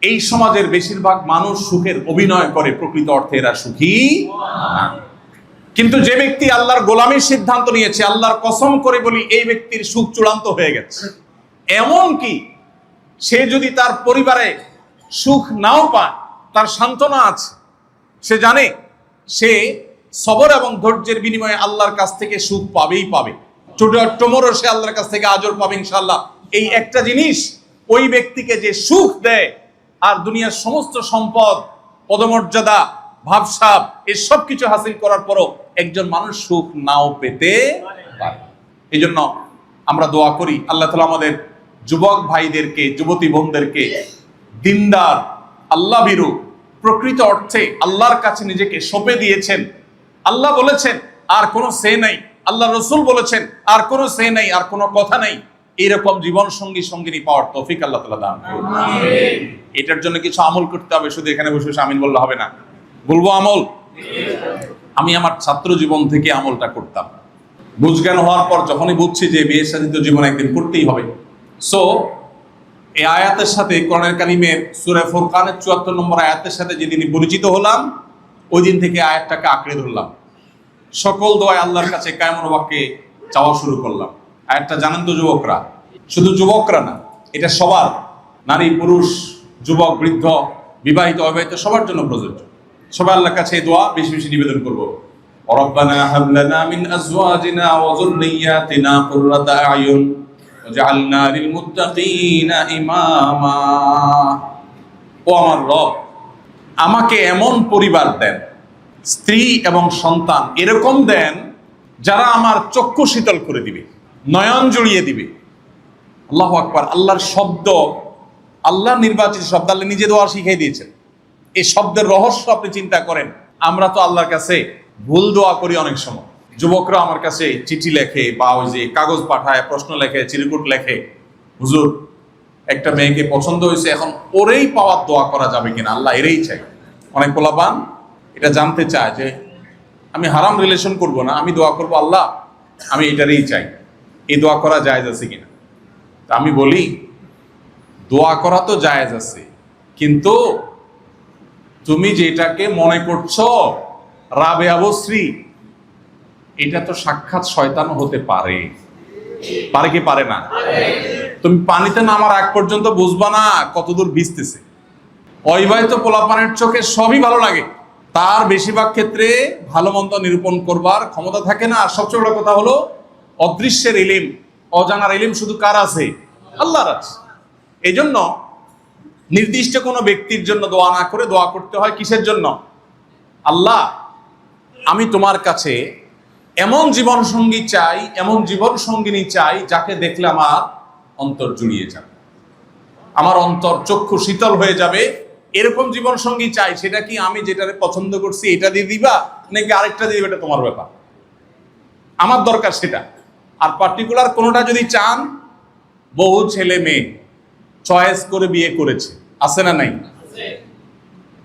S1: এই সমাজের বেশিরভাগ মানুষ সুখের অভিনয় করে, প্রকৃত অর্থে এরা সুখী না। কিন্তু যে ব্যক্তি আল্লাহর গোলামীর সিদ্ধান্ত নিয়েছে, আল্লাহর কসম করে বলি, এই ব্যক্তির সুখ চূড়ান্ত হয়ে গেছে। এমন কি সে যদি তার পরিবারে সুখ নাও পায়, তার সান্ত্বনা আছে, সে জানে সে সবর এবং ধৈর্যের বিনিময়ে আল্লাহর কাছ থেকে সুখ পাবেই পাবে। টুমোরো সে আল্লাহর কাছ থেকে আজর পাবে ইনশাআল্লাহ। এই একটা জিনিস ওই ব্যক্তিকে যে সুখ দেয়, আর দুনিয়ার সমস্ত সম্পদ, পদমর্যাদা, ভাবসাব, এই সব কিছু হাসিল করার পরও একজন মানুষ সুখ নাও পেতে পারে। এই জন্য আমরা দোয়া করি, আল্লাহ তাআলা আমাদের যুবক ভাইদেরকে, যুবতী বোনদেরকে দিনদার, আল্লাহ ভীরু, প্রকৃত অর্থে আল্লাহর কাছে নিজেকে সঁপে দিয়েছেন, আল্লাহ বলেছেন আর কোনো সে নাই, আল্লাহ রসুল বলেছেন আর কোনো সে নাই, আর কোনো কথা নাই, এইরকম জীবন সঙ্গী সঙ্গিনী পাওয়ার তৌফিক আল্লাহ তাআলা দান করুন। এটার জন্য কিছু আমল করতে হবে, শুধু এখানে বসে বসে আমিন বললে হবে না। বলবো আমল। আমি আমার ছাত্র জীবন থেকে আমলটা করতাম। বুঝজ্ঞান হওয়ার পর যখনই বুঝছি যে বিয়ে শাদিত জীবন একদিন করতেই হবে, সো এই আয়াতের সাথে কোরআনুল কারীমের সূরা ফুরকানের ৭৪ নম্বর আয়াতের সাথে যেদিন পরিচিত হলাম, ওই দিন থেকে আয়াতটাকে আঁকড়ে ধরলাম। সকল দোয়া আল্লাহর কাছে কায়মন বাক্যে চাওয়া শুরু করলাম। আয়াতটা জানেন তো যুবকরা? শুধু যুবকরা না, এটা সবার, নারী পুরুষ যুবক বৃদ্ধ বিবাহিত অবিবাহিত সবার জন্য প্রযোজ্য। সবাই আল্লাহর কাছে এই দোয়া বেশি বেশি নিবেদন করবো। রব্বানা হাব লানা মিন আজওয়াজিনা ওয়া যুররিয়্যাতিনা কুররাতা আয়ুন ওয়াজআলনা লিল মুত্তাকিনা ইমামা। ও আমার রব, আমাকে এমন পরিবার দেন, স্ত্রী এবং সন্তান এরকম দেন যারা আমার চক্ষু শীতল করে দিবে, নয়ন জড়িয়ে দিবে। আল্লাহু আকবার। আল্লাহর শব্দ, আল্লাহ নির্বাচিত শব্দ, আল্লাহ নিজে দোয়া শিখিয়ে দিয়েছেন। এই শব্দের রহস্য আপনি চিন্তা করেন। আমরা তো আল্লাহর কাছে ভুল দোয়া করি অনেক সময়। যুবকরা আমার কাছে চিঠি লেখে বা ওই যে কাগজ পাঠায়, প্রশ্ন লেখে, চিরকুট লেখে, হুজুর একটা মেয়েকে পছন্দ হয়েছে, এখন ওরেই পাওয়ার দোয়া করা যাবে কিনা, আল্লাহ এরেই চাই। অনেক পোলাপান এটা জানতে চায় যে আমি হারাম রিলেশন করব না, আমি দোয়া করব আল্লাহ আমি এটারই চাই, এই দোয়া করা জায়েজ আছে কিনা। তা আমি বলি দোয়া করা তো জায়েজ আছে, কিন্তু তুমি যেটাকে মনে করছো রাবেয়া বসরি, এটা তো সাক্ষাৎ শয়তান হতে পারে। পারে কি পারে না? তুমি পানিতে নামার আগ পর্যন্ত বুঝবা না কতদূর ভিজতেছে। অবিবাহিত পোলাপানের চোখে সবই ভালো লাগে, তার বেশিরভাগ ক্ষেত্রে ভালো মন্দ নিরূপণ করবার ক্ষমতা থাকে না। আর সবচেয়ে বড় কথা হলো অদৃশ্যের ইলিম, অজানার ইলিম শুধু কার আছে? আল্লাহর আছে। এই জন্য নির্দিষ্ট কোনো ব্যক্তির জন্য দোয়া না করে দোয়া করতে হয় কিসের জন্য? আল্লাহ আমি তোমার কাছে এমন জীবন সঙ্গী চাই, এমন জীবন সঙ্গিনী চাই যাকে দেখলে আমার অন্তর জুড়িয়ে যাবে, আমার অন্তর চক্ষু শীতল হয়ে যাবে, এরকম জীবন সঙ্গী চাই। সেটা কি আমি যেটারে পছন্দ করছি এটা দিয়ে দিবা নাকি আরেকটা দিয়ে দিবা, এটা তোমার ব্যাপার, আমার দরকার সেটা। আর পার্টিকুলার কোনোটা যদি চান, বহু ছেলে মেয়ে চয়েস করে বিয়ে করেছে, আছে না নাই?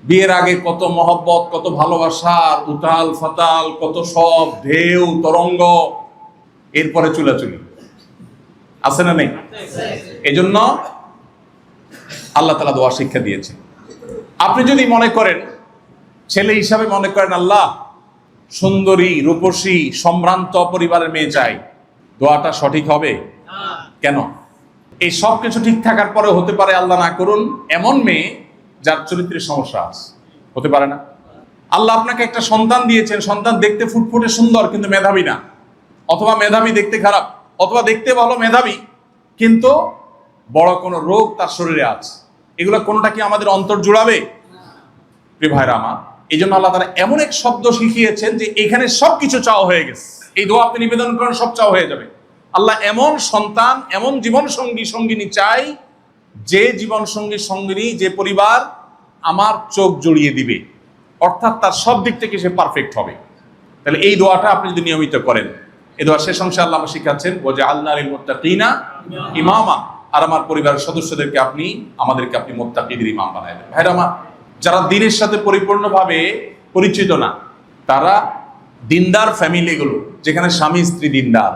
S1: বিয়ের আগে কত মহব্বত, কত ভালোবাসার উতাল ফাতাল, কত সব ঢেউ তরঙ্গ, এরপরে চুলাচুলি, আছে না নাই? এজন্য আল্লাহ তাআলা দোয়া শিক্ষা দিয়েছে। আপনি যদি মনে করেন, ছেলে হিসাবে মনে করেন আল্লাহ সুন্দরী রূপসী সম্ভ্রান্ত পরিবারের মেয়ে চাই, দোয়াটা সঠিক হবে? কেন? এই সব কিছু ঠিক থাকার পরে হতে পারে আল্লাহ না করুন এমন মেয়ে যার চরিত্রের সমস্যা আছে, হতে পারে না? আল্লাহ আপনাকে একটা সন্তান দিয়েছেন, সন্তান দেখতে ফুটফুটে সুন্দর কিন্তু মেধাবী না, অথবা মেধাবী দেখতে খারাপ, অথবা দেখতে ভালো মেধাবী কিন্তু বড় কোনো রোগ তার শরীরে আছে। এগুলো কোনটা কি আমাদের অন্তর জুড়াবে? প্রিয় ভাইরা আমার, এই জন্য আল্লাহ তাআলা এমন এক শব্দ শিখিয়েছেন যে এখানে সবকিছু চাওয়া হয়ে গেছে। এই দোয়া আপনি নিবেদন করেন, সব চাওয়া হয়ে যাবে। আল্লাহ এমন সন্তান, এমন জীবন সঙ্গী সঙ্গিনী চাই, যে জীবন সঙ্গী সঙ্গিনী, যে পরিবার আমার চোখ জড়িয়ে দিবে, অর্থাৎ তার সব দিক থেকে সে পারফেক্ট হবে। তাহলে এই দোয়াটা আপনি যদি নিয়মিত করেন, এই দোয়া শেষ অংশে আল্লাহ আমাকে শিখাচ্ছেন ওয়াজআলনা লিল মুত্তাকিনা ইমামা, আর আমার পরিবারের সদস্যদেরকে আপনি, আমাদেরকে আপনি মুত্তাকিদের ইমাম বানায় দেন। ভাইরা আমার, যারা দ্বীনের সাথে পরিপূর্ণভাবে পরিচিত না, তারা দিনদার ফ্যামিলিগুলো, যেখানে স্বামী স্ত্রী দিনদার,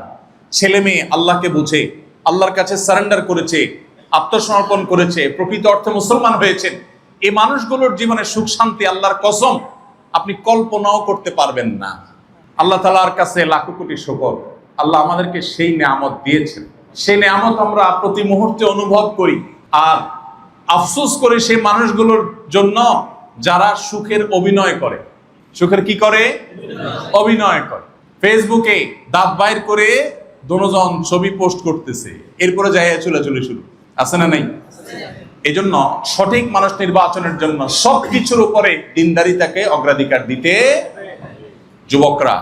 S1: ছেলে মেয়ে আল্লাহকে বুঝে, আল্লাহর কাছে সারেন্ডার করেছে, আত্মসমর্পণ করেছে, প্রকৃত অর্থে মুসলমান হয়েছেন, এই মানুষগুলোর জীবনে সুখ শান্তি আল্লাহর কসম আপনি কল্পনাও করতে পারবেন না। আল্লাহ তাআলার কাছে লাখো কোটি শুকর, আল্লাহ আমাদেরকে সেই নিয়ামত দিয়েছেন। সেই নিয়ামত আমরা প্রতি মুহূর্তে অনুভব করি, আর আফসোস করে সেই মানুষগুলোর জন্য যারা সুখের অভিনয় করে। সুখের কি করে? অভিনয় করে। ফেসবুকে দাঁত বাইর করে দুজন ছবি পোস্ট করতেছে, এরপরে যাইয়া চুলাচুলি শুরু, আছে না নাই? এই জন্য সঠিক মানুষ নির্বাচনের জন্য সবকিছুর উপরে দিনদারিতাকে অগ্রাধিকার দিতে, যুবকরা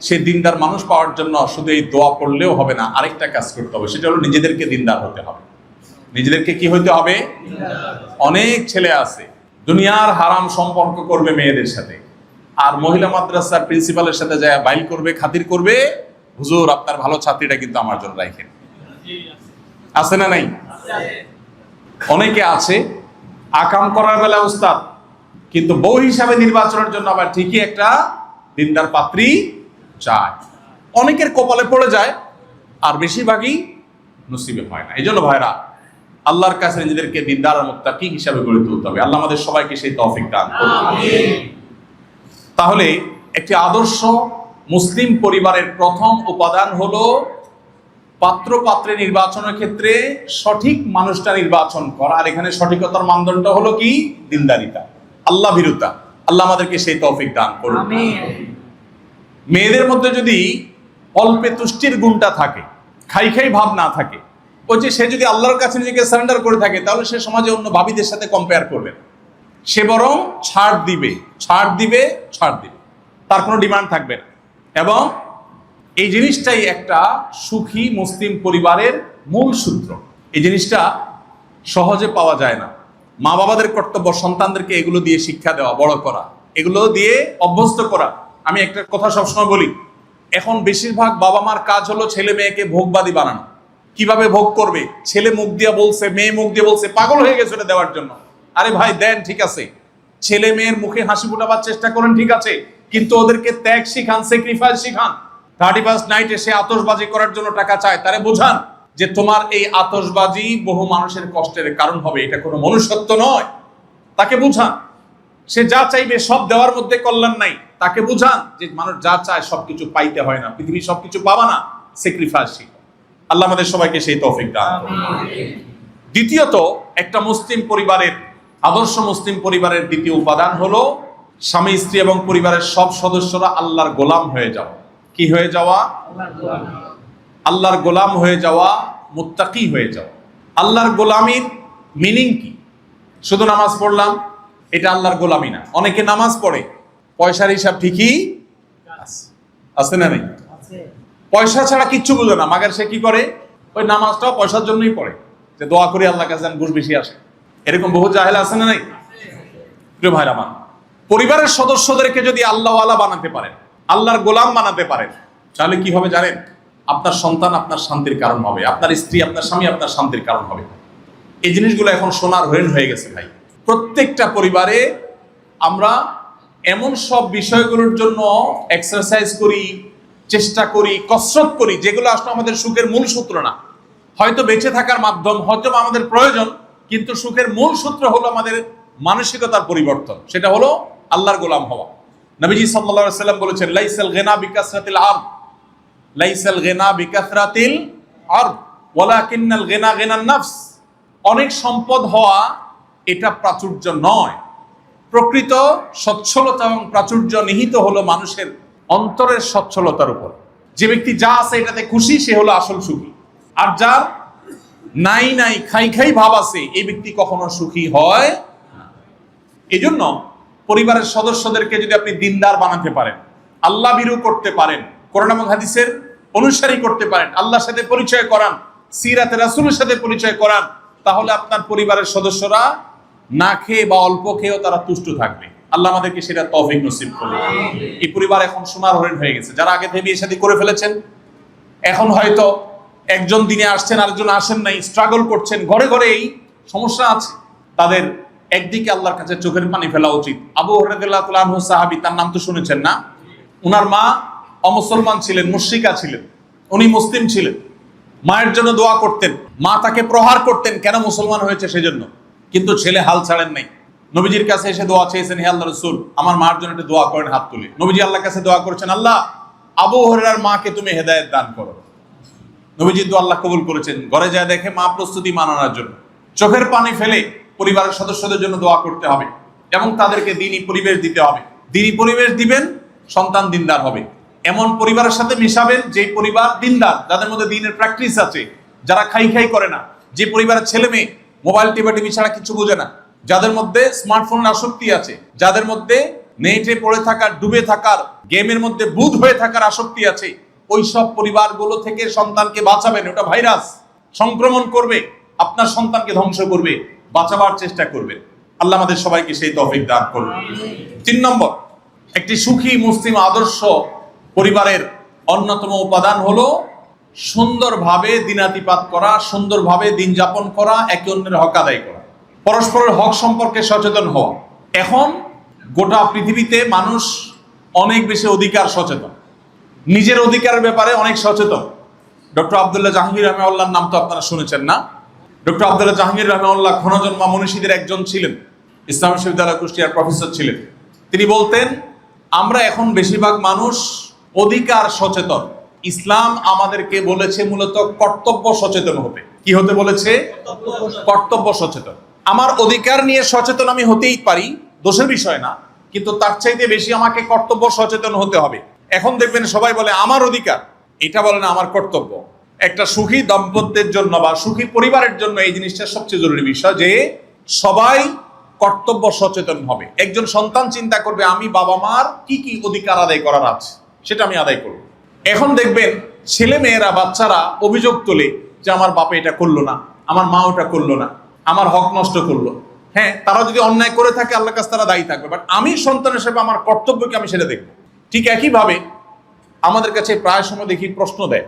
S1: সে দিনদার মানুষ পাওয়ার জন্য শুধু এই দোয়া পড়লেও হবে না, আরেকটা কাজ করতে হবে, সেটা হলো নিজেদেরকে দিনদার হতে হবে। নিজেদেরকে কি হইতে হবে? অনেক ছেলে আছে দুনিয়ার হারাম সম্পর্ক করবে মেয়েদের সাথে, আর মহিলা মাদ্রাসার প্রিন্সিপালের সাথে যায় বাইল করবে, খাতির করবে, হুজুর আপনার ভালো ছাত্রীটা কিন্তু আমার জন্য রাখেন। আছে না নাই? অনেকে আছে আকাম করার বেলা উস্তাদ, কিন্তু বউ হিসাবে নির্বাচনের জন্য আবার ঠিকই একটা দিনদার পাত্রী চায়। অনেকের কপালে পড়ে যায়, আর বেশিরভাগই নসিবে হয় না। এই জন্য ভাইরা, আল্লাহর কাছে নিজেদেরকে দিনদার আর মুত্তাকি হিসাবে গড়ে তুলতে হবে। আল্লাহ আমাদের সবাইকে সেই তৌফিক দান করুন। তাহলে একটি আদর্শ মুসলিম পরিবারের প্রথম উপাদান হলো পাত্র পাত্রে নির্বাচনের ক্ষেত্রে সঠিক মানুষটা নির্বাচন করা। আর এখানে সঠিকতার মানদণ্ড হলো কি? দিনদারিতা, আল্লাহ ভীরুতা। আল্লাহ আমাদেরকে সেই তৌফিক দান করুন। মেয়েদের মধ্যে যদি অল্পে তুষ্টির গুণটা থাকে, খাই খাই ভাব না থাকে, ওই যে সে যদি আল্লাহর কাছে নিজেকে সারেন্ডার করে থাকে, তাহলে সে সমাজে অন্য ভাবিদের সাথে কম্পেয়ার করবে না। সে বরং ছাড় দিবে, ছাড় দিবে, ছাড় দিবে, তার কোনো ডিমান্ড থাকবে না। এবং এই জিনিসটাই একটা সুখী মুসলিম পরিবারের মূল সূত্র। এই জিনিসটা সহজে পাওয়া যায় না। মা বাবাদের কর্তব্য সন্তানদেরকে এগুলো দিয়ে শিক্ষা দেওয়া, বড় করা, এগুলো দিয়ে অভ্যস্ত করা। আমি একটা কথা সবসময় বলি, এখন বেশিরভাগ বাবা মার কাজ হলো ছেলে মেয়েকে ভোগবাদী বানানো। কিভাবে ভোগ করবে? ছেলে মুখ দিয়ে বলছে, মেয়ে মুখ দিয়ে বলছে, পাগল হয়ে গেছে ওটা দেওয়ার জন্য। আরে ভাই দেন, ঠিক আছে, ছেলে মেয়ের মুখে হাসি ফোটাবার চেষ্টা করেন, ঠিক আছে, কিন্তু ওদেরকে ত্যাগ শিখান, স্যাক্রিফাইস শিখান। 31st নাইটে সে আতশবাজি করার জন্য টাকা চায়, তারে বোঝান যে তোমার এই আতশবাজি বহু মানুষের কষ্টের কারণ হবে, এটা কোনো মনুষ্যত্ব নয়। তাকে বুঝান, সে যা চাইবে সব দেওয়ার মধ্যে কল্যাণ নাই। তাকে বুঝান যে মানুষ যা চায় সবকিছু পাইতে হয় না, পৃথিবী সবকিছু পাবা না, স্যাক্রিফাইস শিখো। আল্লাহ আমাদের সবাইকে সেই তৌফিক দান করুন। দ্বিতীয়ত, একটা মুসলিম পরিবারের, আদর্শ মুসলিম পরিবারের দ্বিতীয় উপাদান হলো স্বামী স্ত্রী এবং পরিবারের সব সদস্যরা আল্লাহর গোলাম হয়ে যাওয়া। কি হয়ে যাওয়া? আল্লাহর গোলাম হয়ে যাওয়া, মুত্তাকি হয়ে যাওয়া। আল্লাহর গোলামির মিনিং কি? শুধু নামাজ পড়লাম এটা আল্লাহর গোলামি না। অনেকে নামাজ পড়ে, পয়সার হিসাব ঠিকই আছে না নেই? পয়সা ছাড়া কিচ্ছু বুঝে না, মাগার সে কি করে? ওই নামাজটাও পয়সার জন্যই পড়ে, যে দোয়া করি আল্লাহর কাছে ঘুষ বেশি আসে। এরকম বহু জাহেল আছে না নাই? প্রিয় ভাইরা আমার, পরিবারের সদস্যদেরকে যদি আল্লাহওয়ালা বানাতে পারেন, আল্লাহর গোলাম বানাতে পারেন, তাহলে কি হবে জানেন? আপনার সন্তান আপনার শান্তির কারণ হবে, আপনার স্ত্রী, আপনার স্বামী আপনার শান্তির কারণ হবে। এই জিনিসগুলো এখন সোনার হরিণ হয়ে গেছে ভাই। প্রত্যেকটা পরিবারে আমরা এমন সব বিষয়গুলোর জন্য এক্সারসাইজ করি, চেষ্টা করি, কসরত করি, যেগুলো আসলে আমাদের সুখের মূল সূত্র না। হয়তো বেঁচে থাকার মাধ্যম, হয়তো আমাদের প্রয়োজন, কিন্তু সুখের মূল সূত্র হলো আমাদের মানসিকতার পরিবর্তন। সেটা হলো আল্লাহর গোলাম হওয়া। নবীজি সাল্লাল্লাহু আলাইহি ওয়াসাল্লাম বলেছেন, লাইসাল গিনা বিকাসরাতিল আরদ, লাইসাল গিনা বিকাসরাতিল আরদ ওয়ালাকিন্নাল গিনা গিনান নাফস। অনেক সম্পদ হওয়া এটা প্রাচুর্য নয়। প্রকৃত সচ্ছলতা এবং প্রাচুর্য নিহিত হলো মানুষের অন্তরের সচ্ছলতার উপর। যে ব্যক্তি যা আছে এটাতে খুশি, সে হলো আসল সুখী। আর যার নাই নাই খাই খাই ভাব আছে, এই ব্যক্তি কখনো সুখী হয় না। এই জন্য পরিবারের সদস্যদেরকে যদি আপনি দিনদার বানাতে পারেন, আল্লাহ ভীরু করতে পারেন, কোরআন এবং হাদিসের অনুসারী করতে পারেন, আল্লাহর সাথে পরিচয় করান, সিরাতে রাসূলের সাথে পরিচয় করান, তাহলে আপনার পরিবারের সদস্যরা না খেয়ে বা অল্প খেয়েও তারা তুষ্ট থাকবে। আল্লাহ আমাদেরকে সেটা তৌফিক নসিব করুন। এই পরিবার এখন সোনার হরিণ হয়ে গেছে। যারা আগে থেকে বিয়ে শাদী করে ফেলেছেন, এখন হয়তো একজন দিনে আসছেন, আরেকজন আসেন নাই, স্ট্রাগল করছেন, ঘরে ঘরে এই সমস্যা আছে, তাদের একদিকে আল্লাহর কাছে চোখের পানি ফেলা উচিত। আবু হুরায়রা রাদিয়াল্লাহু আনহু সাহাবী, তার নাম তো শুনেছেন না? উনার মা অমুসলমান ছিলেন, মুশরিকা ছিলেন, উনি মুসলিম ছিলেন। মায়ের জন্য দোয়া করতেন, মা তাকে প্রহার করতেন কেন মুসলমান হয়েছে সেজন্য, কিন্তু ছেলে হাল ছাড়েন নাই। নবীজির কাছে এসে দোয়া চেয়েছেন, হে আল্লাহর রাসূল, আমার মার জন্য একটু দোয়া করেন, হাত তুলে। নবীজি আল্লাহর কাছে দোয়া করেছেন, আল্লাহ আবু হুরায়রার মাকে তুমি হেদায়েত দান করো। নবীজি দোয়া আল্লাহ কবুল করেছেন। ঘরে যায় দেখে মা প্রস্তুতি মানানোর জন্য। চোখের পানি ফেলে পরিবারের সদস্যদের জন্য দোয়া করতে হবে এবং তাদেরকে দ্বীনি পরিবেশ দিতে হবে। দ্বীনি পরিবেশ দিবেন, সন্তান দিনদার হবে। এমন পরিবারের সাথে মিশাবেন যে পরিবার দিনদার, যাদের মধ্যে দ্বীনের প্র্যাকটিস আছে, যারা খাই খাই করে না, যে পরিবারের ছেলে মেয়ে মোবাইল টিভি ছাড়া কিছু বোঝে না, যাদের মধ্যে স্মার্টফোনের আসক্তি আছে, যাদের মধ্যে নেটে পড়ে থাকার, ডুবে থাকার, গেমের মধ্যে বুঁদ হয়ে থাকার আসক্তি আছে, ওই সব পরিবারগুলো থেকে সন্তানকে বাঁচাবেন। ওটা ভাইরাস, সংক্রমণ করবে, আপনার সন্তানকে ধ্বংস করবে। বাঁচাবার চেষ্টা করবেন। আল্লাহ আমাদের সবাইকে সেই তৌফিক দান করুন। 3 নম্বর, একটি সুখী মুসলিম আদর্শ পরিবারের অন্যতম উপাদান হলো সুন্দরভাবে দিনাতিপাত করা, সুন্দরভাবে দিন যাপন করা, একে অন্যের হক আদায় করা, পরস্পরের হক সম্পর্কে সচেতন হওয়া। এখন গোটা পৃথিবীতে মানুষ অনেক বেশি অধিকার সচেতন, নিজের অধিকারের ব্যাপারে অনেক সচেতন। ডক্টর আব্দুল্লাহ জাহাঙ্গীর রহমাউল্লাহর নাম তো আপনারা শুনেছেন না? ডক্টর আব্দুল্লাহ জাহাঙ্গীর রহমাউল্লাহ ক্ষণজন্মা মনীষীদের একজন ছিলেন, ইসলামী বিশ্ববিদ্যালয় কুষ্টিয়ার প্রফেসর ছিলেন। তিনি বলতেন, আমরা এখন বেশিরভাগ মানুষ অধিকার সচেতন। ইসলাম আমাদেরকে বলেছে মূলত কর্তব্য সচেতন হতে। কি হতে বলেছে? কর্তব্য সচেতন। আমার অধিকার নিয়ে সচেতন আমি হতেই পারি, দোষের বিষয় না, কিন্তু তার চাইতে বেশি আমাকে কর্তব্য সচেতন হতে হবে। এখন দেখবেন সবাই বলে আমার অধিকার, এটা বলে না আমার কর্তব্য। একটা সুখী দাম্পত্যের জন্য বা সুখী পরিবারের জন্য এই জিনিসটা সবচেয়ে জরুরি বিষয় যে সবাই কর্তব্য সচেতন হবে। একজন সন্তান চিন্তা করবে আমি বাবা মার কি কি অধিকার আদায় করার আছে সেটা আমি আদায় করব। এখন দেখবেন ছেলে মেয়েরা, বাচ্চারা অভিযোগ তোলে যে আমার বাবা এটা করলো না, আমার মা ওটা করলো না, আমার হক নষ্ট করলো। হ্যাঁ, তারা যদি অন্যায় করে থাকে আল্লাহর কাছে তারা দায়ী থাকবে, বাট আমি সন্তান হিসেবে আমার কর্তব্যকে আমি সেটা দেখবো। ঠিক একইভাবে আমাদের কাছে প্রায় সময় দেখি প্রশ্ন দেয়,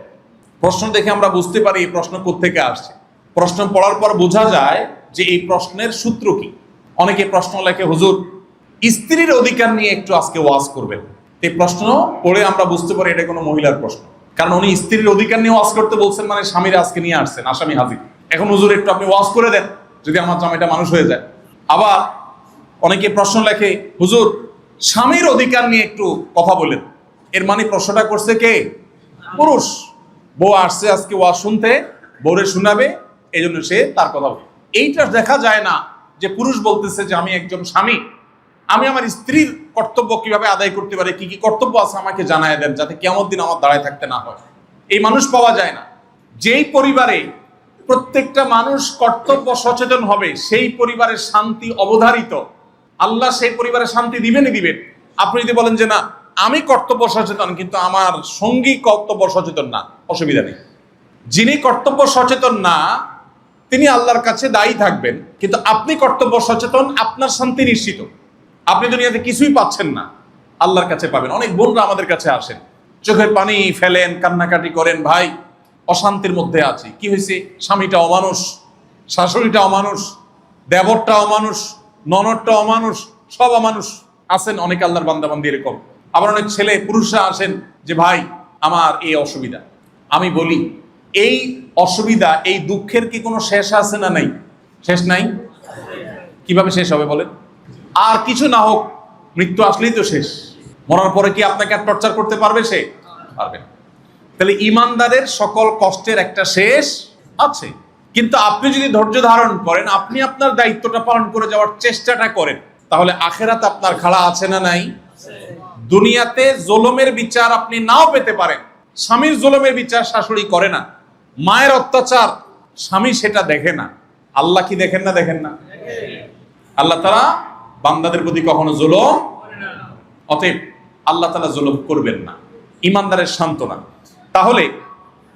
S1: প্রশ্ন দেখে আমরা বুঝতে পারি এই প্রশ্ন কোত্থেকে আসছে। প্রশ্ন পড়ার পর বোঝা যায় যে এই প্রশ্নের সূত্র কি। অনেকে প্রশ্ন লেখে, হুজুর স্ত্রীর অধিকার নিয়ে একটু আজকে ওয়াজ করবেন। এই প্রশ্ন পড়ে আমরা বুঝতে পারি এটা কোনো মহিলার প্রশ্ন, কারণ উনি স্ত্রীর অধিকার নিয়ে ওয়াজ করতে বলছেন, মানে স্বামীরা আজকে নিয়ে আসছেন, আসামি হাজির। এখন হুজুর একটু আপনি ওয়াজ করে দেন যদি আমার জামাইটা মানুষ হয়ে যায়। আবার অনেকে প্রশ্ন লেখে, হুজুর স্বামীর অধিকার নিয়ে একটু কথা বলেন। এর মানে প্রশ্নটা করছে কে? পুরুষ। বউ আসছে আজকে ওয়াজ শুনতে, বউরে শোনাবে, এই জন্য সে তার কথা বলে। এইটা দেখা যায় না যে পুরুষ বলতেছে যে আমি একজন স্বামী, আমি আমার স্ত্রীর কর্তব্য কিভাবে আদায় করতে পারি, কি কি কর্তব্য আছে আমাকে জানায় দেন, যাতে কিয়ামত দিন আমার দাঁড়ায় থাকতে না হয়। এই মানুষ পাওয়া যায় না। যেই পরিবারে প্রত্যেকটা মানুষ কর্তব্য সচেতন হবে সেই পরিবারের শান্তি অবধারিত। আল্লাহ সেই পরিবারের শান্তি দিবেনই দিবেন। আপনি যদি বলেন যে না আমি কর্তব্য সচেতন কিন্তু আমার সঙ্গী কর্তব্য সচেতন না, অসুবিধা নেই। যিনি কর্তব্য সচেতন না তিনি আল্লাহর কাছে দায়ী থাকবেন, কিন্তু আপনি কর্তব্য সচেতন, আপনার শান্তি নিশ্চিত। আপনি দুনিয়াতে কিছুই পাচ্ছেন না, আল্লাহর কাছে পাবেন। অনেক বোনরা আমাদের কাছে আসেন, চোখের পানি ফেলেন, কান্নাকাটি করেন, ভাই অশান্তির মধ্যে আছি। কি হয়েছে? স্বামীটা অমানুষ, শাশুড়িটা অমানুষ, দেবরটা অমানুষ, ননদটা অমানুষ, সব অমানুষ। আছেন অনেক আল্লাহর বান্দাবান্দি এরকম। আবার অনেক ছেলে পুরুষরা আসেন যে ভাই আমার এই অসুবিধা। আমি বলি এই অসুবিধা, এই দুঃখের কি কোনো শেষ আছে না নাই? শেষ নাই। কিভাবে শেষ হবে বলেন? আর কিছু না হোক, মৃত্যু আসলেই তো শেষ। মরার পরে কি আপনাকে আর টর্চার করতে পারবে? সে পারবে না। তাহলে ইমানদারের সকল কষ্টের একটা শেষ আছে। কিন্তু আপনি যদি ধৈর্য ধারণ করেন, আপনি আপনার দায়িত্বটা পালন করে যাওয়ার চেষ্টাটা করেন, তাহলে আখেরাত আপনার খাড়া আছে না নাই? দুনিয়াতে জুলুমের বিচার আপনি নাও পেতে পারেন। স্বামীর জুলুমের বিচার শাশুড়ি করে না, মায়ের অত্যাচার স্বামী সেটা দেখে না। আল্লাহ কি দেখেন না? দেখেন না। আল্লাহ তাআলা বান্দাদের প্রতি কখনো জুলুম, অতএব আল্লাহ তাআলা জুলুম করবেন না। ইমানদারের সান্ত্বনা। তাহলে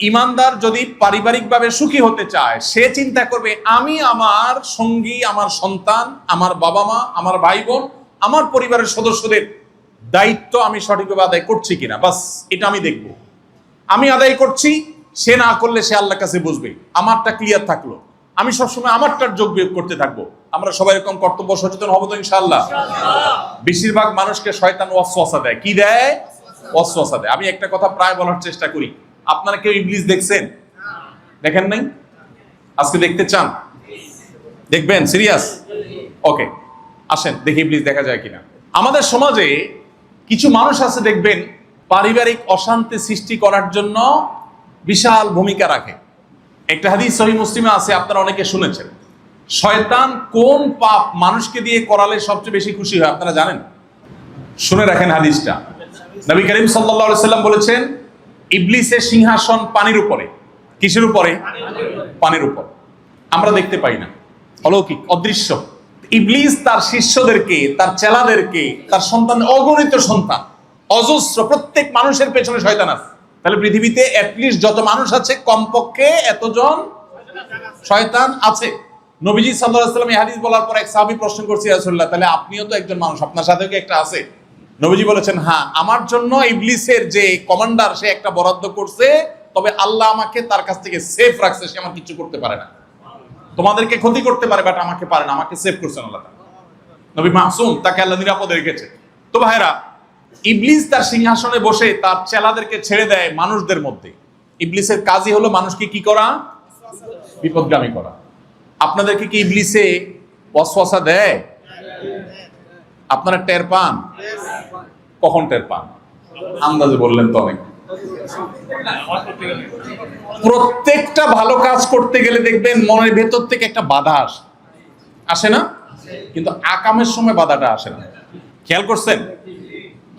S1: ইমানদার যদি পারিবারিকভাবে সুখী হতে চায়, সে চিন্তা করবে আমি আমার সঙ্গী, আমার সন্তান, আমার বাবা মা, আমার ভাই বোন, আমার পরিবারের সদস্যদের দায়িত্ব আমি সঠিকভাবে আদায় করছি কিনা, বাস এটা আমি দেখব। আমি আদায় করছি, সে না করলে সে আল্লাহর কাছে বুঝবে। আমারটা ক্লিয়ার থাকলো, আমি সবসময় আমারটার যোগ বিয়োগ করতে থাকবো। আমরা সবাই এরকম কর্তব্য সচেতন হবো তো ইনশাআল্লাহ। বেশিরভাগ মানুষকে শয়তান ওয়াসওয়াসা দেয়। কি দেয়? ওয়াসওয়াসা দেয়। আমি একটা কথা প্রায় বলার চেষ্টা করি, আপনারা কেউ ইবলিস দেখছেন? দেখেন নাই? আজকে দেখতে চান? দেখবেন? সিরিয়াস? ওকে, আসেন দেখি ইবলিস দেখা যায় কিনা। আমাদের সমাজে কিছু মানুষ আছে দেখবেন পারিবারিক অশান্তি সৃষ্টি করার জন্য বিশাল ভূমিকা রাখে। একটা হাদিস সহিহ মুসলিমে আছে, আপনারা অনেকে শুনেছেন। শয়তান কোন পাপ মানুষকে দিয়ে করালে সবচেয়ে বেশি খুশি হয় আপনারা জানেন? শুনে রাখেন হাদিসটা। নবী করিম সাল্লাল্লাহু আলাইহি সাল্লাম বলেছেন, ইবলিসের সিংহাসন পানির উপরে। কিসের উপরে? পানির উপর। আমরা দেখতে পাই না, অলৌকিক, অদৃশ্য। ইবলিস তার শিষ্যদেরকে, তার চেলাদেরকে, তার সন্তান, অগণিত সন্তান, অজস্র, প্রত্যেক মানুষের পেছনে শয়তান আছে। তাহলে পৃথিবীতে অ্যাটলিস্ট যত মানুষ আছে কমপক্ষে এতজন শয়তান আছে। নবীজি সাল্লাল্লাহু আলাইহি ওয়াসাল্লাম এই হাদিস বলার পর এক সাহাবী প্রশ্ন করছে, ইয়া রাসূলুল্লাহ, তাহলে আপনিও তো একজন মানুষ, আপনার সাথেও কি একটা আছে? নবীজি বলেছেন, হ্যাঁ, আমার জন্য ইবলিসের যে কমান্ডার সে একটা বরাদ্দ করছে, তবে আল্লাহ আমাকে তার কাছ থেকে সেফ রাখছে, সে আমার কিছু করতে পারে না। তোমাদেরকে ক্ষতি করতে পারে, বাট আমাকে পারে না, আমাকে সেভ করছেন আল্লাহ তাআলা। নবী মাসুম, তাকে আল্লাহ নিরাপদে রেখেছে। তো ভাইরা, ইবলিস তার সিংহাসনে বসে তার চেলাদেরকে ছেড়ে দেয় মানুষদের মধ্যে। ইবলিসের কাজই হলো মানুষকে কি করা? বিপদগামী করা। আপনাদেরকে কি ইবলিসে ওয়াসওয়াসা দেয়? আপনারা টের পান? কখন টের পান? আন্দাজে বললেন তো অনেক। প্রত্যেকটা ভালো কাজ করতে গেলে দেখবেন মনের ভেতর থেকে একটা বাধা আসে না? কিন্তু আকামের সময় বাধাটা আসে না। খেয়াল করছেন?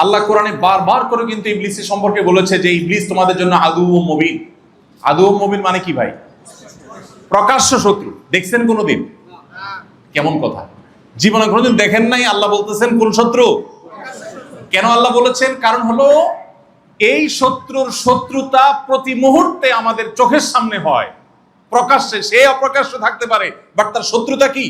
S1: আল্লাহ কোরআনে বারবার করে কিন্তু ইবলিসের সম্পর্কে বলেছে যে ইবলিস তোমাদের জন্য আদুউম মুবিন। আদুউম মুবিন মানে কি ভাই? প্রকাশ্য শত্রু। দেখছেন কোনোদিন? কেমন কথা! জীবনে কোনোদিন দেখেন নাই? আল্লাহ বলতেছেন কোন শত্রু? কেন আল্লাহ বলেছেন? কারণ হলো এই শত্রুর শত্রুতা প্রতি মুহূর্তে আমাদের চোখের সামনে হয়, প্রকাশ্যে। সে অপ্রকাশ্য থাকতে পারে, বাট তার শত্রুতা কি?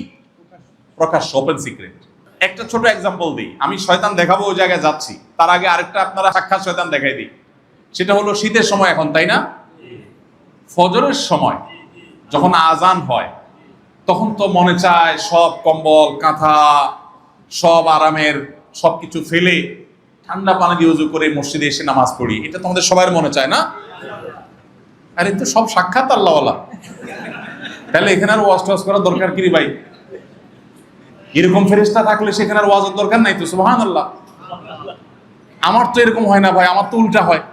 S1: প্রকাশ্য, ওপেন সিক্রেট। একটা ছোট এক্সাম্পল দিই। আমি শয়তান দেখাবো, ওই জায়গায় যাচ্ছি, তার আগে আরেকটা আপনারা সাক্ষাৎ শয়তান দেখাই দিই। সেটা হলো শীতের সময় এখন, তাই না? ফজরের সময় যখন আজান হয়, তখন তো মনে চায় সব কম্বল কাঁথা সব আরামের সবকিছু ফেলে ঠান্ডা পানি দিয়ে উজু করে মসজিদে এসে নামাজ পড়ি। এটা তোমাদের সবার মনে চায় না? আরে তো সব সাক্ষাৎ আল্লাহওয়ালা, তাহলে এখানে আর ওয়াজ টোয়াজ করার দরকার কি রে ভাই? এরকম ফেরেশতা থাকলে সেখানে আর ওয়াজের দরকার নাই তো। সুবহানাল্লাহ। আমার তো এরকম হয় না ভাই, আমার তো উল্টা হয়।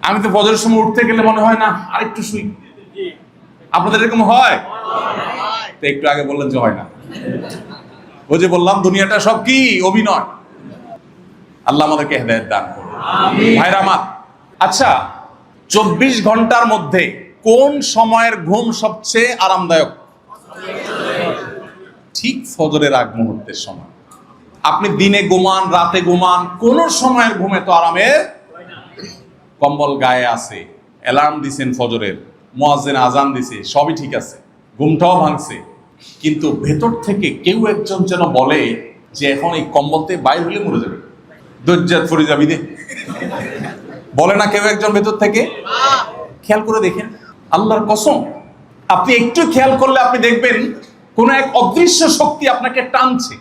S1: আমি তো ফজরের সময় উঠতে গেলে মনে হয় না আরেকটু শুই। আপনাদের এরকম হয়? তো একটু আগে বললেন যে হয় না। ওই যে বললাম দুনিয়াটা সব কি অভিনয়। আল্লাহ আমাদেরকে হেদায়েত দান করুন। ভাইরা আমার, আচ্ছা, 24 ঘন্টার মধ্যে কোন সময়ের ঘুম সবচেয়ে আরামদায়ক? ঠিক ফজরের আগ মুহূর্তের সময়। আপনি দিনে ঘুমান, রাতে ঘুমান, কোন সময়ের ঘুমে তো আরামের। কম্বল গায়ে আছে, অ্যালার্ম দিছেন ফজরের, মুয়াজ্জিন আজান দিছে, সবই ঠিক আছে, ঘুমটাও ভাঙছে, কিন্তু ভেতর থেকে কেউ একজন যেন বলে যে এখন এই কম্বলতে বাইরে হলে মরে যাবে, দজ্জাত পড়ে যাবি দে। বলে না কেউ একজন ভেতর থেকে? খেয়াল করে দেখেন, আল্লাহর কসম, আপনি একটু খেয়াল করলে আপনি দেখবেন কোন এক অদৃশ্য শক্তি আপনাকে টানছে।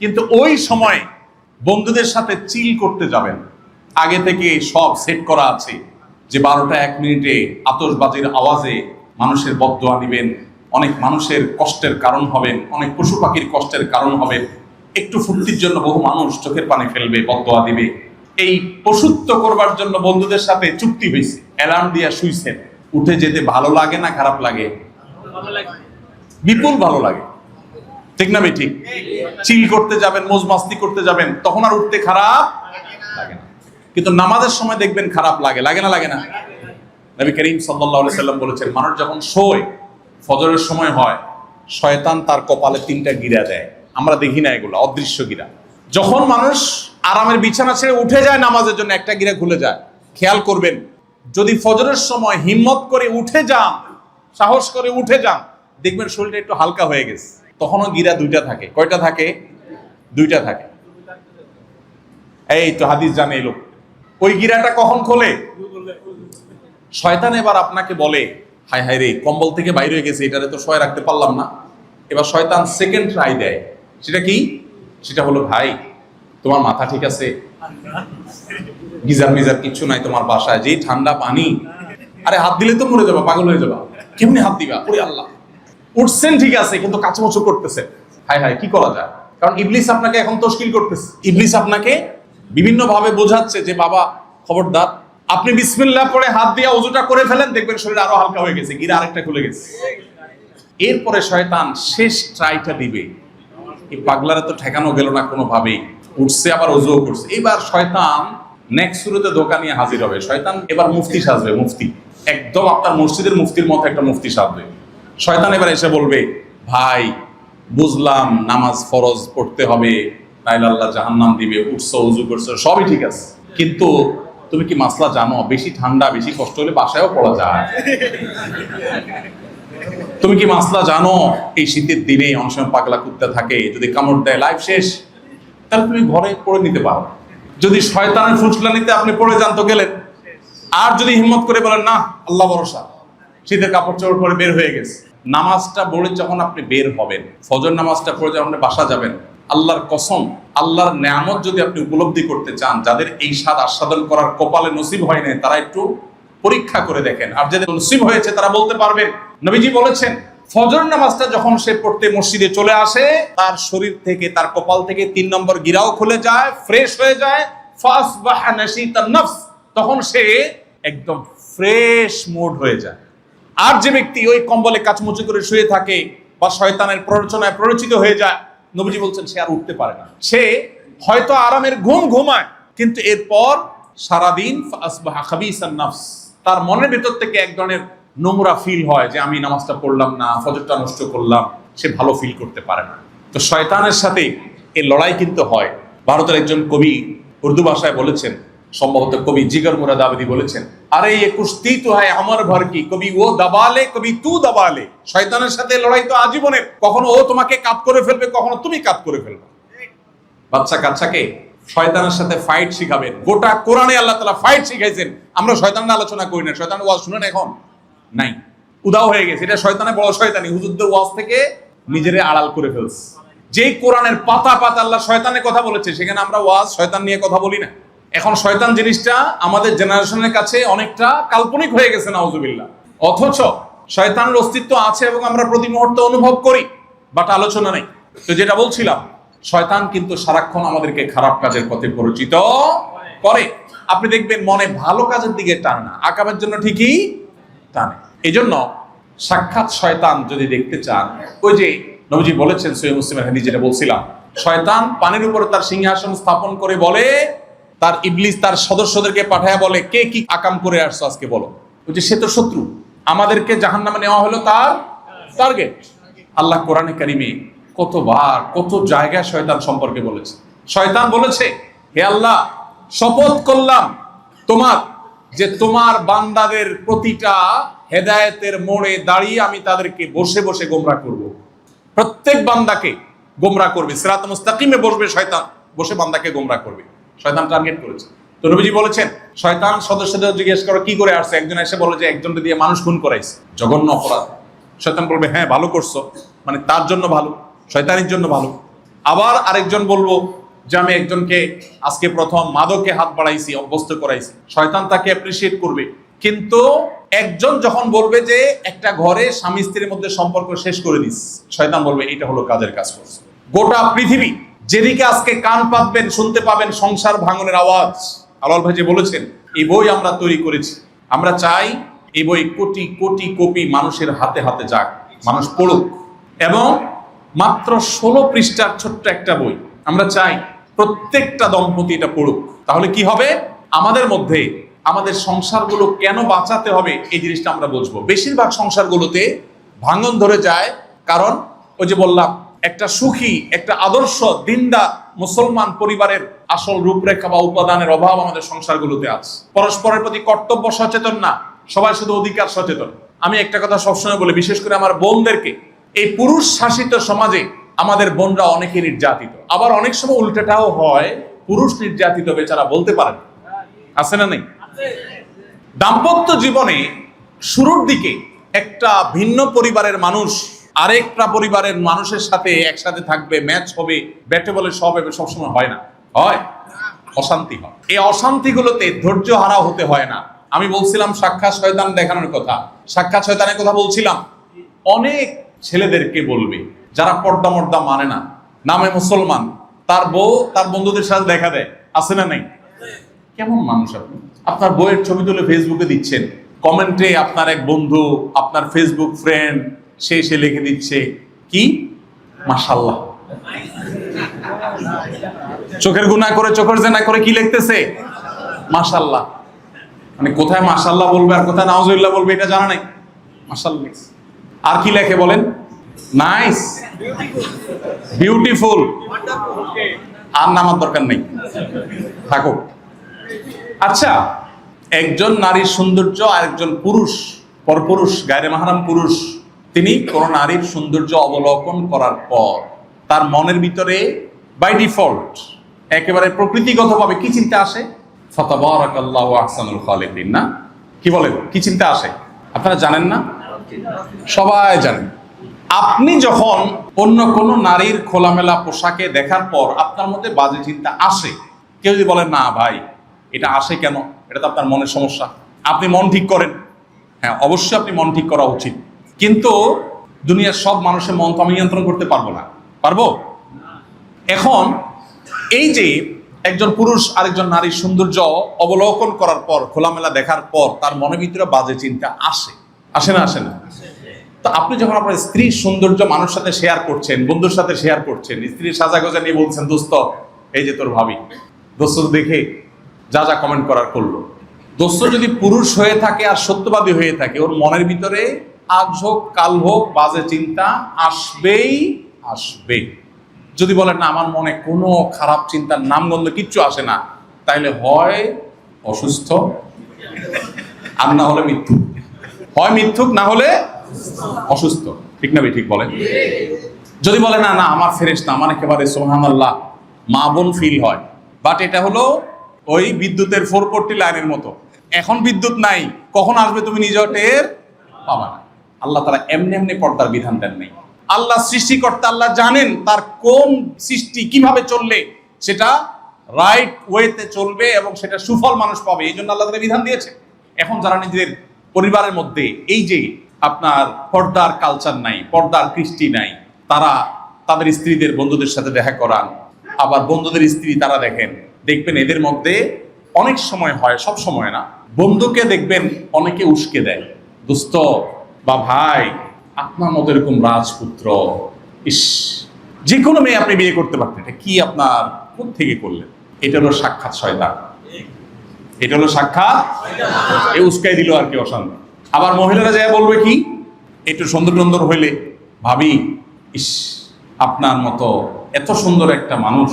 S1: কিন্তু ওই সময় বন্ধুদের সাথে চিল করতে যাবেন, আগে থেকে সব সেট করা আছে যে 12টা 1 মিনিটে আতশবাজির আওয়াজে মানুষের বদদোয়া দিবেন, অনেক মানুষের কষ্টের কারণ হবেন, অনেক পশু পাখির কষ্টের কারণ হবেন, একটু ফুর্তির জন্য বহু মানুষ চোখের পানি ফেলবে, বদদোয়া দিবে। এই পশুত্ব করবার জন্য বন্ধুদের সাথে চুক্তি হয়েছে, অ্যালার্ম দিয়া শুইছেন। উঠে যেতে ভালো লাগে না খারাপ লাগে? বিপুল ভালো লাগে, ঠিক না ভাই? ঠিক। চিল করতে যাবেন, মৌজ মাস্তি করতে যাবেন, তখন আর উঠতে খারাপ লাগে না। কিন্তু নামাজের সময় দেখবেন খারাপ লাগে, লাগে না? লাগে না? নবী করিম সাল্লাল্লাহু আলাইহি সাল্লাম বলেছেন, মানুষ যখন শোয়, ফজরের সময় হয়, শয়তান তার কপালে 3টা গিরা দেয়। আমরা দেখি না, এগুলো অদৃশ্য গিরা। যখন মানুষ আরামের বিছানা ছেড়ে উঠে যায় নামাজের জন্য, একটা গিরা খুলে যায়। খেয়াল করবেন, যদি ফজরের সময় হিম্মত করে উঠে যান, সাহস করে উঠে যান, দেখবেন শরীরটা একটু হালকা হয়ে গেছে। তখনও গিরা 2টা থাকে। কয়টা থাকে? 2টা থাকে। এই তো হাদিস জানে এই লোক। ওই গিরাটা কখন খোলে? শয়তান এবার আপনাকে বলে, হায় হায় রে, কম্বল থেকে বাইরে হয়ে গেছে, এটারে তো শোয় রাখতে পারলাম না। এবার শয়তান সেকেন্ড ট্রাই দেয়। সেটা কি? সেটা হলো, ভাই তোমার মাথা ঠিক আছে? গিজার মিজার কিচ্ছু নাই তোমার বাসায়? যেই ঠান্ডা পানি, আরে হাত দিলে তো মরে যাবা, পাগল হয়ে যাবা, কেমনি হাত দিবা? ওরে আল্লাহ। উঠছেন ঠিক আছে, কিন্তু কাচুমাচু করতেছে। হায় হায়, কি করা যায়? কারণ ইবলিস আপনাকে এখন তশকিল করতেছে। ইবলিস আপনাকে বিভিন্ন ভাবে বোঝাচ্ছে যে বাবা খবরদার। আপনি বিসমিল্লাহ পড়ে হাত দিয়ে ওযুটা করে ফেলেন, দেখবেন শরীর আরো হালকা হয়ে গেছে, গিরা আরেকটা খুলে গেছে। এরপরে শয়তান শেষ ট্রাইটা দিবে। এই পাগলারে তো ঠেকানো গেল না কোনোভাবেই, উঠছে আবার ওযুও করছে। এবার শয়তান নেক্সট শুরুতে ধোঁকা নিয়ে হাজির হবে। শয়তান এবার মুফতি সাজবে, মুফতি, একদম আপনার মসজিদের মুফতির মতো একটা মুফতি সাজবে। শয়তান এবার এসে বলবে, ভাই বুঝলাম নামাজ ফরজ পড়তে হবে, নাইলে আল্লাহ জাহান্নাম দিবে, উঠছো ওযু করছো সবই ঠিক আছে, কিন্তু তুমি কি মাসলা জানো, বেশি ঠান্ডা বেশি কষ্ট হলে বাসায়ও পড়া যায়। তুমি কি মাসলা জানো, এই শীতের দিনে অনেক সময় পাগলা কুত্তা থাকে, যদি কামড় দেয় লাইফ শেষ। তাহলে তুমি ঘরে পড়ে নিতে পারো। যদি শয়তানের ফুসলানিতে আপনি পড়ে যান তো গেলেন। আর যদি হিম্মত করে বলেন না আল্লাহ ভরসা, শীতের কাপড় চোপড় পরে বের হয়ে গেছে, নামাজটা পড়ে যখন আপনি বের হবেন, ফজর নামাজটা পড়ে যখন আপনি বাসা যাবেন, আল্লাহর কসম, আল্লাহর নেয়ামত যদি আপনি উপলব্ধি করতে চান, যাদের এই স্বাদ আস্বাদন করার কপালে নসিব হয় না, তারা একটু পরীক্ষা করে দেখেন। আর যাদের নসিব হয়েছে তারা বলতে পারবেন। নবীজি বলেছেন, ফজর নামাজটা যখন সে পড়তে মসজিদে চলে আসে, তার শরীর থেকে, তার কপাল থেকে 3 নম্বর গিরাও খুলে যায়, ফ্রেশ হয়ে যায়। ফাসবাহা নাশীতান নফস, তখন সে একদম ফ্রেশ মুড হয়ে যায়। আর যে ব্যক্তি ওই কম্বলে কাচমুচি করে শুয়ে থাকে বা শয়তানের প্ররোচনায় প্ররোচিত হয়ে যায়, নবীজি বলছেন সে আর উঠতে পারে না। সে হয়তো আরামের ঘুম ঘুমায়, কিন্তু এরপর সারাদিন ফাসবাহা খাবিসান নফস, তার মনের ভেতর থেকে এক ধরনের নোংরা ফিল হয় যে আমি নামাজটা পড়লাম না, ফজরটা নষ্ট করলাম, সে ভালো ফিল করতে পারে না। তো শয়তানের সাথে এই লড়াই কিন্তু হয়। ভারতের একজন কবি উর্দু ভাষায় বলেছেন, সম্ভবত কবি জিগর মুরাদাবাদী বলেছেন, আরে ये कुश्ती तो है अमर भर की, कभी वो दबा ले कभी तू दबा ले। শয়তানের সাথে লড়াই তো আজীবনের, কখনো ও তোমাকে কাত করে ফেলবে, কখনো তুমি কাত করে ফেলবে। বাচ্চা কাচ্চাকে শয়তানের সাথে ফাইট শিখাবেন। গোটা কোরআনে আল্লাহ তাআলা ফাইট শিখাইছেন। আমরা শয়তানের আলোচনা করি না, শয়তানের ওয়াজ শুনেন এখন নাই, উদাও হয়ে গেছে। এটা শয়তানের বড় শয়তানি, হুজুরদের ওয়াজ থেকে নিজেরে আড়াল করে ফেলছে। যেই কোরআনের পাতা পাতা আল্লাহ শয়তানের কথা বলেছে, সেখানে আমরা ওয়াজ শয়তান নিয়ে কথা বলি না। এখন শয়তান জিনিসটা আমাদের জেনারেশনের কাছে অনেকটা কাল্পনিক হয়ে গেছে, নাউজুবিল্লাহ। অথচ শয়তানের অস্তিত্ব আছে এবং আমরা প্রতি মুহূর্তে অনুভব করি, বাট আলোচনা নেই। তো যেটা বলছিলাম, শয়তান কিন্তু সারাক্ষণ আমাদেরকে খারাপ কাজের পথে পরিচিত করে। আপনি দেখবেন মনে ভালো কাজের দিকে টানে না, আকামের জন্য ঠিকই টানে। এই জন্য সাক্ষাৎ শয়তান যদি দেখতে চান, ওই যে নবীজি বলেছেন সহিহ মুসলিমের হাদিস, যেটা বলছিলাম, শয়তান পানির উপরে তার সিংহাসন স্থাপন করে বলে, তার ইবলিস তার সদস্যদেরকে পাঠায় বলে, কে কি আকাম করে আসছো আজকে বলো। ওই যে সে তো শত্রু, আমাদেরকে জাহান্নামে নেওয়া হলো তার টার্গেট। আল্লাহ কোরআনে কারিমে কতবার কত জায়গায় শয়তান সম্পর্কে বলেছে। শয়তান বলেছে, হে আল্লাহ, শপথ করলাম তোমার, যে তোমার বান্দাদের প্রতিটা হেদায়েতের মোড়ে দাঁড়িয়ে আমি তাদেরকে বসে বসে গোমরাহ করব। প্রত্যেক বান্দাকে গোমরাহ করবে, সিরাত মুস্তাকিমে বসবে শয়তান, বসে বান্দাকে গোমরাহ করবে। শয়তান টার্গেট করেছে। তো নবীজি বলেছেন, শয়তান সদস্যদের জিজ্ঞেস করো কি করে আসছে। একজন এসে বলে যে একজনকে দিয়ে মানুষ খুন করাইছে, জঘন্য অপরাধ। শয়তান বলবে, হ্যাঁ ভালো করছো, মানে তার জন্য ভালো, শয়তানের জন্য ভালো। আবার আরেকজন বলবো যে আমি একজনকে আজকে প্রথম মাদকে হাত বাড়াইছি, অভ্যস্ত করাইছি। শয়তান তাকে অ্যাপ্রিসিয়েট করবে। কিন্তু একজন যখন বলবে যে একটা ঘরে স্বামী স্ত্রীর মধ্যে সম্পর্ক শেষ করে দিস, শয়তান বলবে এটা হলো কাজের কাজ করছে। গোটা পৃথিবী যেদিকে আজকে কান পাতবেন শুনতে পাবেন সংসার ভাঙনের আওয়াজ। আলাল ভাই যে বলেছেন, এই বই আমরা তৈরি করেছি, আমরা চাই এই বই কোটি কোটি কপি মানুষের হাতে হাতে যাক, মানুষ পড়ুক। এবং মাত্র 16 পৃষ্ঠার ছোট্ট একটা বই, আমরা চাই প্রত্যেকটা দম্পতি এটা পড়ুক। তাহলে কি হবে, আমাদের মধ্যে আমাদের সংসারগুলো কেন বাঁচাতে হবে এই জিনিসটা আমরা বুঝবো। বেশিরভাগ সংসারগুলোতে ভাঙন ধরে যায়, কারণ ওই যে বললাম, একটা সুখী, একটা আদর্শ দিনদার মুসলমান পরিবারের আসল রূপরেখা বা উপাদানের অভাব আমাদের সংসারগুলোতে আছে। পরস্পরের প্রতি কর্তব্য সচেতন না, সবাই শুধু অধিকার সচেতন। আমি একটা কথা সবসময় বলি, বিশেষ করে আমার বোনদেরকে, এই পুরুষ শাসিত সমাজে আমাদের বোনরা অনেকে নির্যাতিত। আবার অনেক সময় উল্টাটাও হয়, পুরুষ নির্যাতিত বেচারা বলতে পারেন, আছে না নেই? দাম্পত্য জীবনে শুরুর দিকে একটা ভিন্ন পরিবারের মানুষ আরেকটা পরিবারের মানুষের সাথে একসাথে থাকবে, ম্যাচ হবে, ব্যাটে বলে সব হবে, সবসময় হয় না, হয় অশান্তি হয়। এই অশান্তিগুলোতে ধৈর্য হারা হতে হয় না। আমি বলছিলাম সাক্ষাৎ শয়তান দেখানোর কথা, সাক্ষাৎ শয়তানের কথা বলছিলাম। অনেক ছেলেদেরকে বলবে যারা পর্দা মর্দা মানে না, নামে মুসলমান, তার বউ তার বন্ধুদের সাথে দেখা দেয়, আছে না নাই? কেমন মানুষ আপনি? আপনার বউয়ের ছবি তুলে ফেসবুকে দিচ্ছেন, কমেন্টে আপনার এক বন্ধু, আপনার ফেসবুক ফ্রেন্ড, সে লিখে দিচ্ছে কি মাশাআল্লাহ। চোখের গুনাহ করে, চোখের জেনা করে কি লিখতেছে মাশাআল্লাহ। মানে কোথায় মাশাআল্লাহ বলবে আর কোথায় নাউজুবিল্লাহ বলবে এটা জানা নাই, মাশাআল্লাহ। আর কি লেখে বলেন? Nice, beautiful. আর নামার দরকার নেই, থাকো। আচ্ছা, একজন নারীর সৌন্দর্য আর একজন পুরুষ, পরপুরুষ, গায়রে মাহরাম পুরুষ তিনি কোন নারীর সৌন্দর্য অবলোকন করার পর তার মনের ভিতরে বাই ডিফল্ট একেবারে প্রকৃতিগতভাবে কি চিন্তা আসে? ফাতাবারাকাল্লাহু আহসানুল খালিকিন, না? কি বলেন, কি চিন্তা আসে? আপনারা জানেন না? সবাই জানেন। আপনি যখন অন্য কোন নারীর খোলামেলা পোশাকে দেখার পর আপনার মধ্যে বাজে চিন্তা আসে, কেউ যদি বলেন না ভাই এটা আসে কেন, এটা তো আপনার মনের সমস্যা, আপনি মন ঠিক করেন। হ্যাঁ, অবশ্যই আপনি মন ঠিক করা উচিত, কিন্তু দুনিয়ার সব মানুষের মন তো আমি নিয়ন্ত্রণ করতে পারবো না। পারবো? এখন এই যে একজন পুরুষ আরেকজন নারীর সৌন্দর্য অবলোকন করার পর, খোলামেলা দেখার পর তার মনের ভিতরে বাজে চিন্তা আসে, আসে না? আসে না? তো আপনি যখন আপনার স্ত্রীর সৌন্দর্য মানুষের সাথে শেয়ার করছেন, বন্ধুর সাথে শেয়ার করছেন, স্ত্রীর সাজাগোজা নিয়ে বলছেন দোস্ত এই যে তোর ভাবি, দোস্ত দেখে যা যা কমেন্ট করার করলো। দোস্ত যদি পুরুষ হয়ে থাকে আর সত্যবাদী হয়ে থাকে, ওর মনের ভিতরে আজ হোক কাল হোক বাজে চিন্তা আসবেই আসবে। যদি বলেন না আমার মনে কোনো খারাপ চিন্তার নামগন্ধ কিচ্ছু আসে না, তাইলে হয় অসুস্থ আর না হলে মিথ্যুক। হয় মিথ্যুক, না হলে অসুস্থ। ঠিক না? ঠিক বলেন। যদি বলে না না আমার ফেরেশতা, আমার একেবারে সুবহানাল্লাহ মা বোন ফিল হয়, বাট এটা হলো ওই বিদ্যুতের 440 লাইনের মতো, এখন বিদ্যুৎ নাই, কখন আসবে তুমি নিজেও টের পাবা না। আল্লাহ তাআলা এমনি এমনি পর্দার বিধান দেন নাই। আল্লাহ সৃষ্টিকর্তা, আল্লাহ জানেন তার কোন সৃষ্টি কিভাবে চললে সেটা রাইট ওয়েতে চলবে এবং সেটা সুফল মানুষ পাবে, এই জন্য আল্লাহ তাআলা বিধান দিয়েছে। এখন যারা নিজেদের পরিবারের মধ্যে এই যে আপনার পর্দার কালচার নাই, পর্দার কৃষ্টি নাই, তারা তাদের স্ত্রীদের বন্ধুদের সাথে দেখা করান, আবার বন্ধুদের স্ত্রী তারা দেখবেন এদের মধ্যে অনেক সময় হয়, সব সময় না, বন্ধুকে দেখবেন অনেকে উস্কে দেয়, দোস্ত বা ভাই আপনার মতো এরকম রাজপুত্র, ইস যে কোনো মেয়ে আপনি বিয়ে করতে পারতেন, এটা কি আপনার কোথা থেকে করলেন? এটা হলো সাক্ষাৎ শয়তান, এটা হলো সাক্ষাৎ এ উস্কাই দিল আর কি, অশান্তি। আবার মহিলারা যায় বলবে কি, একটু সুন্দর সুন্দর হইলে ভাবি ইস আপনার মতো এত সুন্দর একটা মানুষ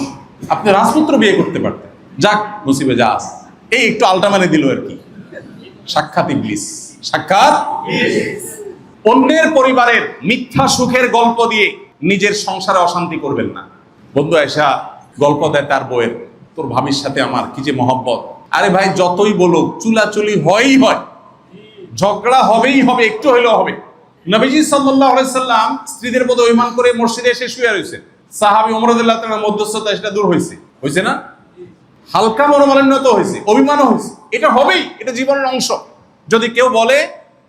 S1: আপনি রাজপুত্র বিয়ে করতে পারতেন, যাক নসিবে যা আছে, এই একটু আলটা মানে দিল আর কি। সাক্ষাৎ ইবলিস, সাক্ষাৎ। অন্যের পরিবারের মিথ্যা সুখের গল্প দিয়ে নিজের সংসারে অশান্তি করবেন না। বন্ধু এসা গল্প দেয় তার বউয়ের, তোর ভাবির সাথে আমার কি যে মহব্বত। আরে ভাই যতই বলুক চুলাচুলি হয়ই হয়, ঝগড়া হবেই হবে, একটু হইলেও হবে। নবীজি সাল্লাল্লাহু আলাইহি সাল্লাম স্ত্রীদের মধ্যে অভিমান করে মসজিদে এসে শুয়ে রয়েছে, সাহাবী ওমর রাদিয়াল্লাহু তাআলার মধ্যস্থতা সেটা দূর হয়েছে, হয়েছে না? হালকা মনোমালিন্য তো হয়েছে, অভিমানও হয়েছে, এটা হবেই, এটা জীবনের অংশ। যদি কেউ বলে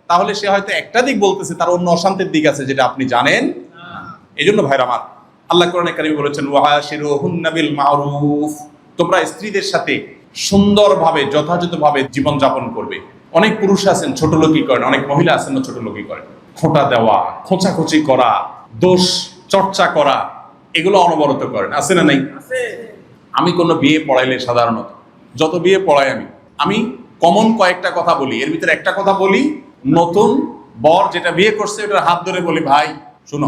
S1: তাহলে সে হয়তো একটা দিক বলতেছে, তার অন্য অশান্তির দিক আছে যেটা আপনি জানেন। এই জন্য ভাইরা আমার, আল্লাহ কোরআনে কারিমে বলেছেন ওয়াশিরুহুন্না বিল মারুফ, তোমরা স্ত্রীদের সাথে সুন্দরভাবে যথাযথভাবে জীবন যাপন করবে। অনেক পুরুষ আছেন ছোট লোকই করেন, অনেক মহিলা আছেন না ছোট লোকই করেন। খোঁটা দেওয়া, খোঁচাখুচি করা, দোষ চর্চা করা, এগুলো অনবরত করেন, আছে না নাই? আমি কোনো বিয়ে পড়াইলে সাধারণত যত বিয়ে পড়াই আমি কমন কয়েকটা কথা বলি, এর ভিতরে একটা কথা বলি, নতুন বর যেটা বিয়ে করছে ওটার হাত ধরে বলি, ভাই শুনো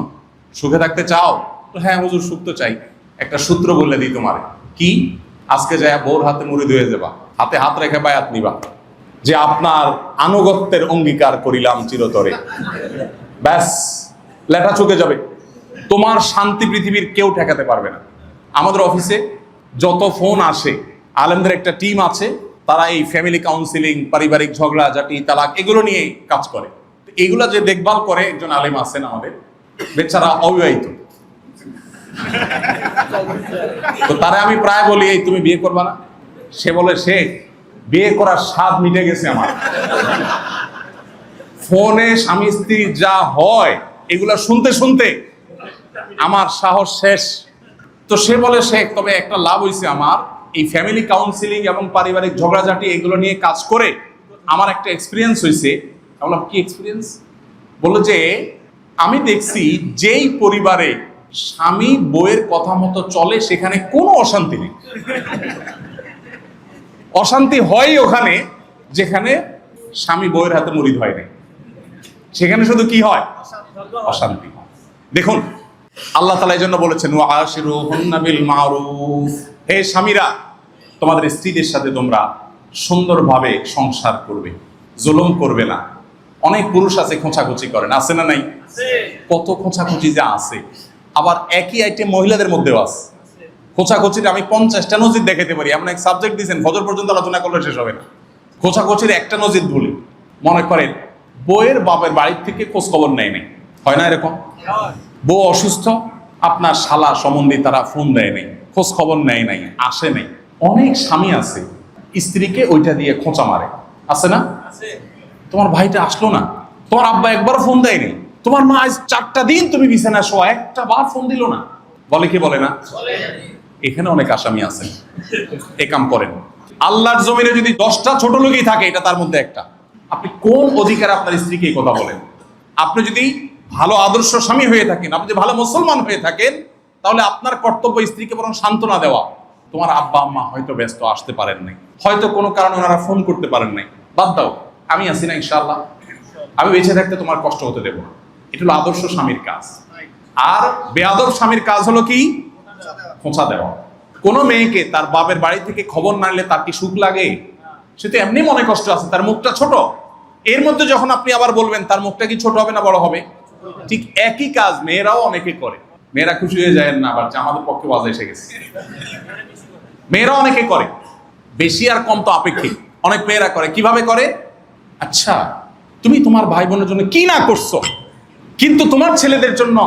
S1: সুখে থাকতে চাও তো? হ্যাঁ হুজুর সুখ তো চাই। একটা সূত্র বলে দিই তোমার, কি? আজকে যায় বউর হাতে মুড়ি ধুয়ে যাবা, হাতে হাত রেখে বায়াত নিবা যে আপনার আনুগত্যের অঙ্গীকার করিলাম চিরতরে, ব্যাস লেখা চুকে যাবে, তোমার শান্তি পৃথিবীর কেউ ঠেকাতে পারবে না। আমাদের অফিসে যত ফোন আসে, আলেমদের একটা টিম আছে, তারা এই ফ্যামিলি কাউন্সিলিং, পারিবারিক ঝগড়া ঝাঁটি তালাক এগুলো নিয়ে কাজ করে। এগুলা যে দেখভাল করে একজন আলেম আছেন আমাদের, বেচারা অবিবাহিত, তো তারা আমি প্রায় বলি এই তুমি বিয়ে করবা না? সে বলে সে বিয়ে করার স্বাদ মিটে গেছে আমার, ফোনে স্বামী স্ত্রী যা হয় এগুলা শুনতে শুনতে আমার সাহস শেষ। তো সে বলে সে তবে একটা লাভ হয়েছে আমার, এই ফ্যামিলি কাউন্সিলিং এবং পারিবারিক ঝগড়াঝাটি এগুলো নিয়ে কাজ করে আমার একটা এক্সপিরিয়েন্স হয়েছে। বললাম কি এক্সপিরিয়েন্স? বললো যে আমি দেখছি যেই পরিবারে স্বামী বউয়ের কথা মতো চলে সেখানে কোনো অশান্তি নেই, অশান্তি হয় ওখানে যেখানে স্বামী বউয়ের হাতে মুড়ি ধয় নাই, সেখানে শুধু কি হয়? অশান্তি। দেখুন আল্লাহ তাআলা এই জন্য বলেছেন ওয়াশিরুহুন্না বিল মারুফ, হে স্বামীরা তোমাদের স্ত্রীদের সাথে তোমরা সুন্দরভাবে সংসার করবে, জুলুম করবে না। অনেক পুরুষ আছে খোঁচাখুচি করেন, আছে না নাই? কত খোঁচাখুচি যে আছে। আবার একই আইটেম মহিলাদের মধ্যেও আছে। খোঁচাখুচির আমি 50টা নজির দেখাতে পারি। এমন এক সাবজেক্ট দিয়েছেন, ফজর পর্যন্ত আলোচনা করলে শেষ হবে না। খোঁচাখুচির একটা নজির বলি। মনে করেন বউয়ের বাপের বাড়ির থেকে খোঁজ খবর নেয় নাই, হয় না এরকম? বউ অসুস্থ, আপনার শালা সম্বন্ধে তারা ফোন দেয় নাই, খোঁজ খবর নেয় নাই, আসে নাই। অনেক স্বামী আছে স্ত্রীকে ওইটা দিয়ে খোঁচা মারে, আছে না? তোমার ভাইটা আসলো না, তোমার আব্বা একবার ফোন দেয়নি, তোমার মা আজ 4টা দিন তুমি বিছানা শোয়া, একটা বার ফোন দিল না। বলে কি বলে না? এখানে অনেক আসামি আছে এ কাম করেন। আল্লাহর জমিনে যদি 10টা ছোট লোকই থাকে, এটা তার মধ্যে একটা। আপনি কোন অধিকার আপনার স্ত্রীকে এই কথা বলেন? আপনি যদি ভালো আদর্শ স্বামী হয়ে থাকেন, আপনি যদি ভালো মুসলমান হয়ে থাকেন, তাহলে আপনার কর্তব্য স্ত্রীকে বরং সান্ত্বনা দেওয়া। তোমার আব্বা আম্মা হয়তো ব্যস্ত, আসতে পারেন নাই, হয়তো কোনো কারণে ওনারা ফোন করতে পারেন নাই, বাদ দাও, আমি আছি না, ইনশাআল্লাহ আমি বেঁচে থাকতে তোমার কষ্ট হতে দেবো না। এটা হলো আদর্শ স্বামীর কাজ। আর বেয়াদব স্বামীর কাজ হলো কি? খোঁচা দেওয়া। কোনো মেয়েকে তার বাপের বাড়ি থেকে খবর না নিলে তার কি সুখ লাগে? সে তো এমনি মনে কষ্ট আছে, তার মুখটা ছোট। এর মধ্যে যখন আপনি আবার বলবেন তার মুখটা কি ছোট হবে না বড় হবে? ঠিক একই কাজ মেয়েরাও অনেকে করে। মেয়েরা খুশি হয়ে যায় না আবার যে আমাদের পক্ষে বাজে এসে গেছে। মেয়েরা অনেকে করে, বেশি আর কম তো আপেক্ষিক। অনেক মেয়েরা করে। কিভাবে করে? আচ্ছা, তুমি তোমার ভাই বোনের জন্য কি না করছো, কিন্তু তোমার ছেলেদের জন্য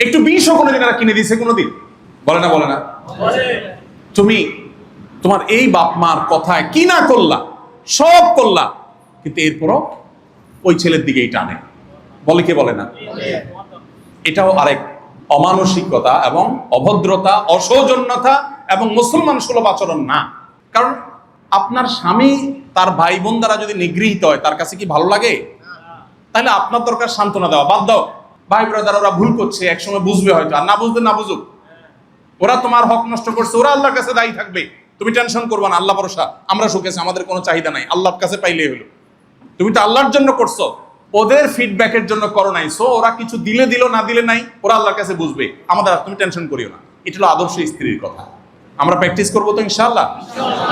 S1: একটু বিষও কোনোদিন এরা কিনে দিয়েছে কোনোদিন? বলে না? বলে না? তুমি তোমার এই বাপ মার কথায় কি না করলা, সব করলা, কিন্তু এরপরও ওই ছেলের দিকেই টানে। বলে কে বলে না? এটাও আরেক অমানসিকতা এবং অভদ্রতা, অসৌজন্যতা এবং মুসলমান সুলভ আচরণ না। কারণ আপনার স্বামী তার ভাই বোন দ্বারা যদি নিগৃহীত হয়, তার কাছে কি ভালো লাগে? তাহলে আপনার দরকার সান্ত্বনা দেওয়া। বাদ দাও, ভাই ব্রাদার ওরা ভুল করছে, একসময় বুঝবে হয়তো, আর না বুঝতে না বুঝুক। ওরা তোমার হক নষ্ট করছে, ওরা আল্লাহর কাছে দায়ী থাকবে। তুমি টেনশন করবা না, আল্লাহ ভরসা, আমরা সুখেছি, আমাদের কোনো চাহিদা নাই, আল্লাহর কাছে পাইলেই হলো। তুমি তো আল্লাহর জন্য করছো, ওদের ফিডব্যাকের জন্য করো নাই। সো ওরা কিছু দিলে দিল, না দিলে নাই, ওরা আল্লাহর কাছে বুঝবে, আমাদের তুমি টেনশন করিও না। এটা হলো আদর্শ স্ত্রীর কথা। আমরা প্র্যাকটিস করবো তো ইনশাআল্লাহ।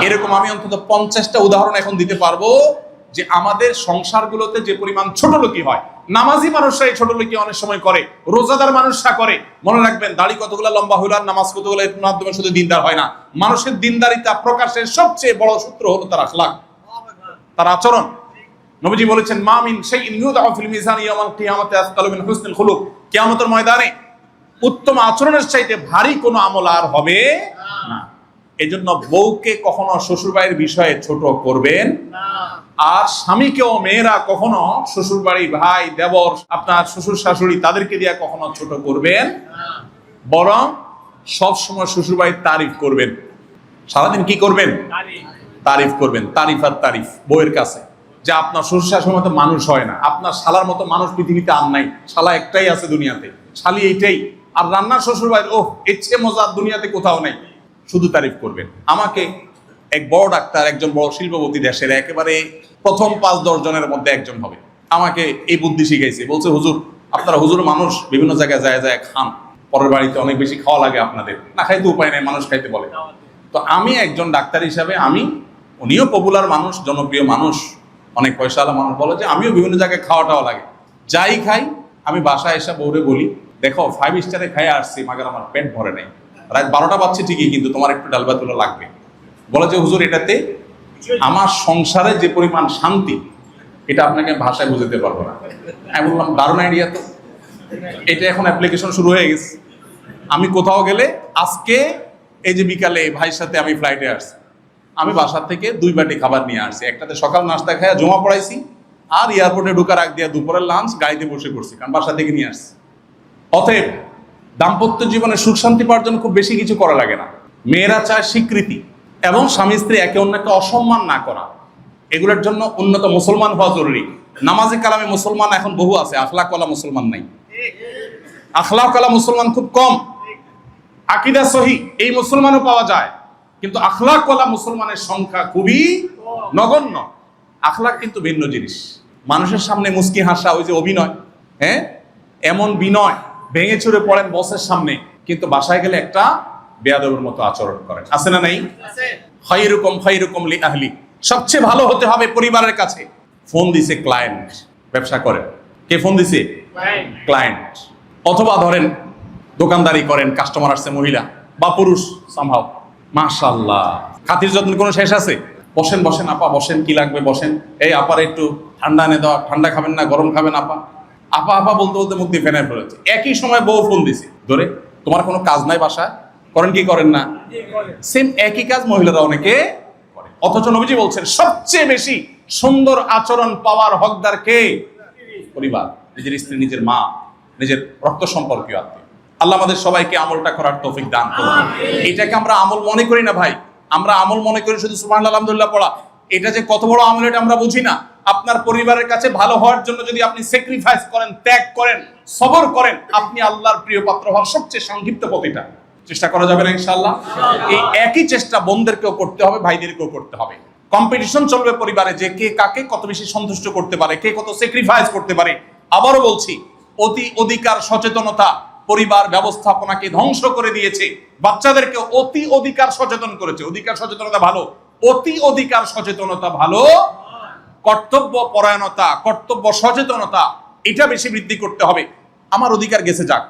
S1: এরকম আমি অন্তত 50টা উদাহরণ এখন দিতে পারবো যে আমাদের সংসারগুলোতে যে পরিমাণ ছোট লোকই হয়। নামাজি মানুষরা এই ছোট লোকই অনেক সময় করে, রোজাদার মানুষরা করে। মনে রাখবেন, দাড়ি কতগুলো লম্বা হইল আর নামাজ কতগুলো, এর মাধ্যমে শুধু দিনদার হয় না। মানুষের দিনদারিতা প্রকাশের সবচেয়ে বড় সূত্র হলো তার আখলাক, তার আচরণ। নবীজি বলেছেন, মা মিন শাইইন ইউদাউ ফিল মিজান ইয়াউমাল কিয়ামাতি আসকালু মিন হুসনিল খুলুক। কিয়ামতের ময়দানে উত্তম আচরণের চাইতে ভারী কোনো আমল আর হবে না। এজন্য বউকে কখনো শ্বশুরবাড়ির বিষয়ে ছোট করবেন না, আর স্বামীকেও মেয়েরা কখনো শ্বশুরবাড়ি, ভাই, দেবর, আপনার শ্বশুর শাশুড়ি, তাদেরকে দিয়ে কখনো ছোট করবেন না। বরং সবসময় শ্বশুরবাড়ির তারিফ করবেন। সারাদিন কি করবেন? তারিফ করবেন। তারিফ আর তারিফ বউয়ের কাছে, যে আপনার শ্বশুর শাশুড়ির মতো মানুষ হয় না, আপনার শালার মতো মানুষ পৃথিবীতে আর নাই, শালা একটাই আছে দুনিয়াতে, শালি এইটাই। আর রান্নার শ্বশুরবাড়ি, ওহ, এর চেয়ে মজা দুনিয়াতে কোথাও নাই। শুধু তারিফ করবেন। আমাকে এক বড় ডাক্তার, একজন বড় শিল্পপতি, দেশের একেবারে প্রথম 5-10 জনের মধ্যে একজন হবে, আমাকে এই বুদ্ধি শিখাইছে। বলছে, হুজুর, আপনারা হুজুর মানুষ, বিভিন্ন জায়গায় যায় যায় খান, পরের বাড়িতে অনেক বেশি খাওয়া লাগে আপনাদের, না খাইতে উপায় নাই, মানুষ খাইতে বলে। তো আমি একজন ডাক্তার হিসাবে, উনিও পপুলার মানুষ, জনপ্রিয় মানুষ, অনেক পয়সাওয়ালা মানুষ, বলে যে আমিও বিভিন্ন জায়গায় খাওয়াটাও লাগে, যাই খাই আমি বাসায় এসে বউরে বলি, দেখো 5 স্টারে খাই আসছি, মাগার আমার পেট ভরে নাই, রাত 12টা বাজছে ঠিকই, কিন্তু তোমার একটু ডাল ভাত লাগবে। বলে যে হুজুর, এটাতে আমার সংসারে যে পরিমাণ শান্তি, এটা আপনাকে ভাষায় বুঝাতে পারবো না। আমি বললাম, দারুণ আইডিয়া তো, এটা এখন অ্যাপ্লিকেশন শুরু হয়ে গেছে। আমি কোথাও গেলে, আজকে এই যে বিকালে ভাইয়ের সাথে আমি ফ্লাইটে আসছি, আমি বাসার থেকে 2 বাটি খাবার নিয়ে আসছি। একটাতে সকাল নাস্তা খাইয়া জমা পড়াইছি, আর এয়ারপোর্টে ঢোকার আগ দিয়ে দুপুরের লাঞ্চ গাড়িতে বসে করছি, কারণ বাসা থেকে নিয়ে আসছি। অতএব দাম্পত্য জীবনে সুখ শান্তি পাওয়ার জন্য খুব বেশি কিছু করা লাগে না। মেয়েরা চায় স্বীকৃতি এবং স্বামী স্ত্রী একে অন্যকে অসম্মান না করা। এগুলোর জন্য উন্নত মুসলমান হওয়া জরুরি। নামাজি কালামে মুসলমান এখন বহু আছে, আখলাকওয়ালা মুসলমান নাই। আখলাকওয়ালা মুসলমান খুব কম। আকীদা সহি এই মুসলমানও পাওয়া যায়, কিন্তু আখলাকওয়ালা মুসলমানের সংখ্যা খুবই নগণ্য। আখলাক কিন্তু ভিন্ন জিনিস। মানুষের সামনে মুস্কি হাসা, ওই যে অভিনয়, হ্যাঁ, এমন বিনয়, ভেঙে চুরে পড়েন বসের সামনে, কিন্তু বাসায় গেলে একটা বেয়াদবের মতো আচরণ করেন, আছে না নাই? খায়রুকুম খায়রুকুম লি আহলি, সবচেয়ে ভালো হতে হবে পরিবারের কাছে। ফোন দিছে ক্লায়েন্ট, ব্যবসা করেন, কে ফোন দিছে? ক্লায়েন্ট। অথবা ধরেন দোকানদারি করেন, কাস্টমার আসছে মহিলা বা পুরুষ, সামহাও মাশাআল্লাহ খাতির যত্ন কোনো শেষ আছে? বসেন বসেন আপা, বসেন, কি লাগবে বসেন, এই আপার একটু ঠান্ডা এনে দাও, ঠান্ডা খাবেন না গরম খাবেন আপা, আপা আপা বলতে বলতে মুখ দিয়ে ফেনায় ফেলেছে। একই সময় বউ ফোন দিছে ধরে, তোমার কোনো কাজ নাই বাসায়, করেন কি করেন না? সেম একই কাজ মহিলারা অনেকে করে। অথচ নবীজি বলছেন সবচেয়ে বেশি সুন্দর আচরণ পাওয়ার হকদার কে? পরিবার, নিজের স্ত্রী, নিজের মা, নিজের রক্ত সম্পর্কীয় আত্মীয়। আল্লাহ আমাদের সবাইকে আমলটা করার তৌফিক দান করুন। এটাকে আমরা আমল মনে করি না ভাই, আমরা আমল মনে করি শুধু সুবহানাল্লাহ আলহামদুলিল্লাহ পড়া। এটা যে কত বড় আমল এটা আমরা বুঝি না। আপনার পরিবারের কাছে ভালো হওয়ার জন্য যদি আপনি স্যাক্রিফাইস করেন, ত্যাগ করেন, সবর করেন, আপনি আল্লাহর প্রিয় পাত্র হওয়ার সবচেয়ে সংক্ষিপ্ত পথটা চেষ্টা করা যাবে না ইনশাআল্লাহ? এই একই চেষ্টা বোনদেরকেও করতে হবে, ভাইদেরকেও করতে হবে। কম্পিটিশন চলবে পরিবারে যে কে কাকে কত বেশি সন্তুষ্ট করতে পারে, কে কত স্যাক্রিফাইস করতে পারে। আবারও বলছি, অতি অধিকার সচেতনতা পরিবার ব্যবস্থাপনাকে ধ্বংস করে দিয়েছে, বাচ্চাদেরকে অতি অধিকার সচেতন করেছে। অধিকার সচেতনতা ভালো, অতি অধিকার সচেতনতা ভালো। কর্তব্য পরায়ণতা, কর্তব্য সচেতনতা এটা বেশি বৃদ্ধি করতে হবে। আমার অধিকার গেছে যাক,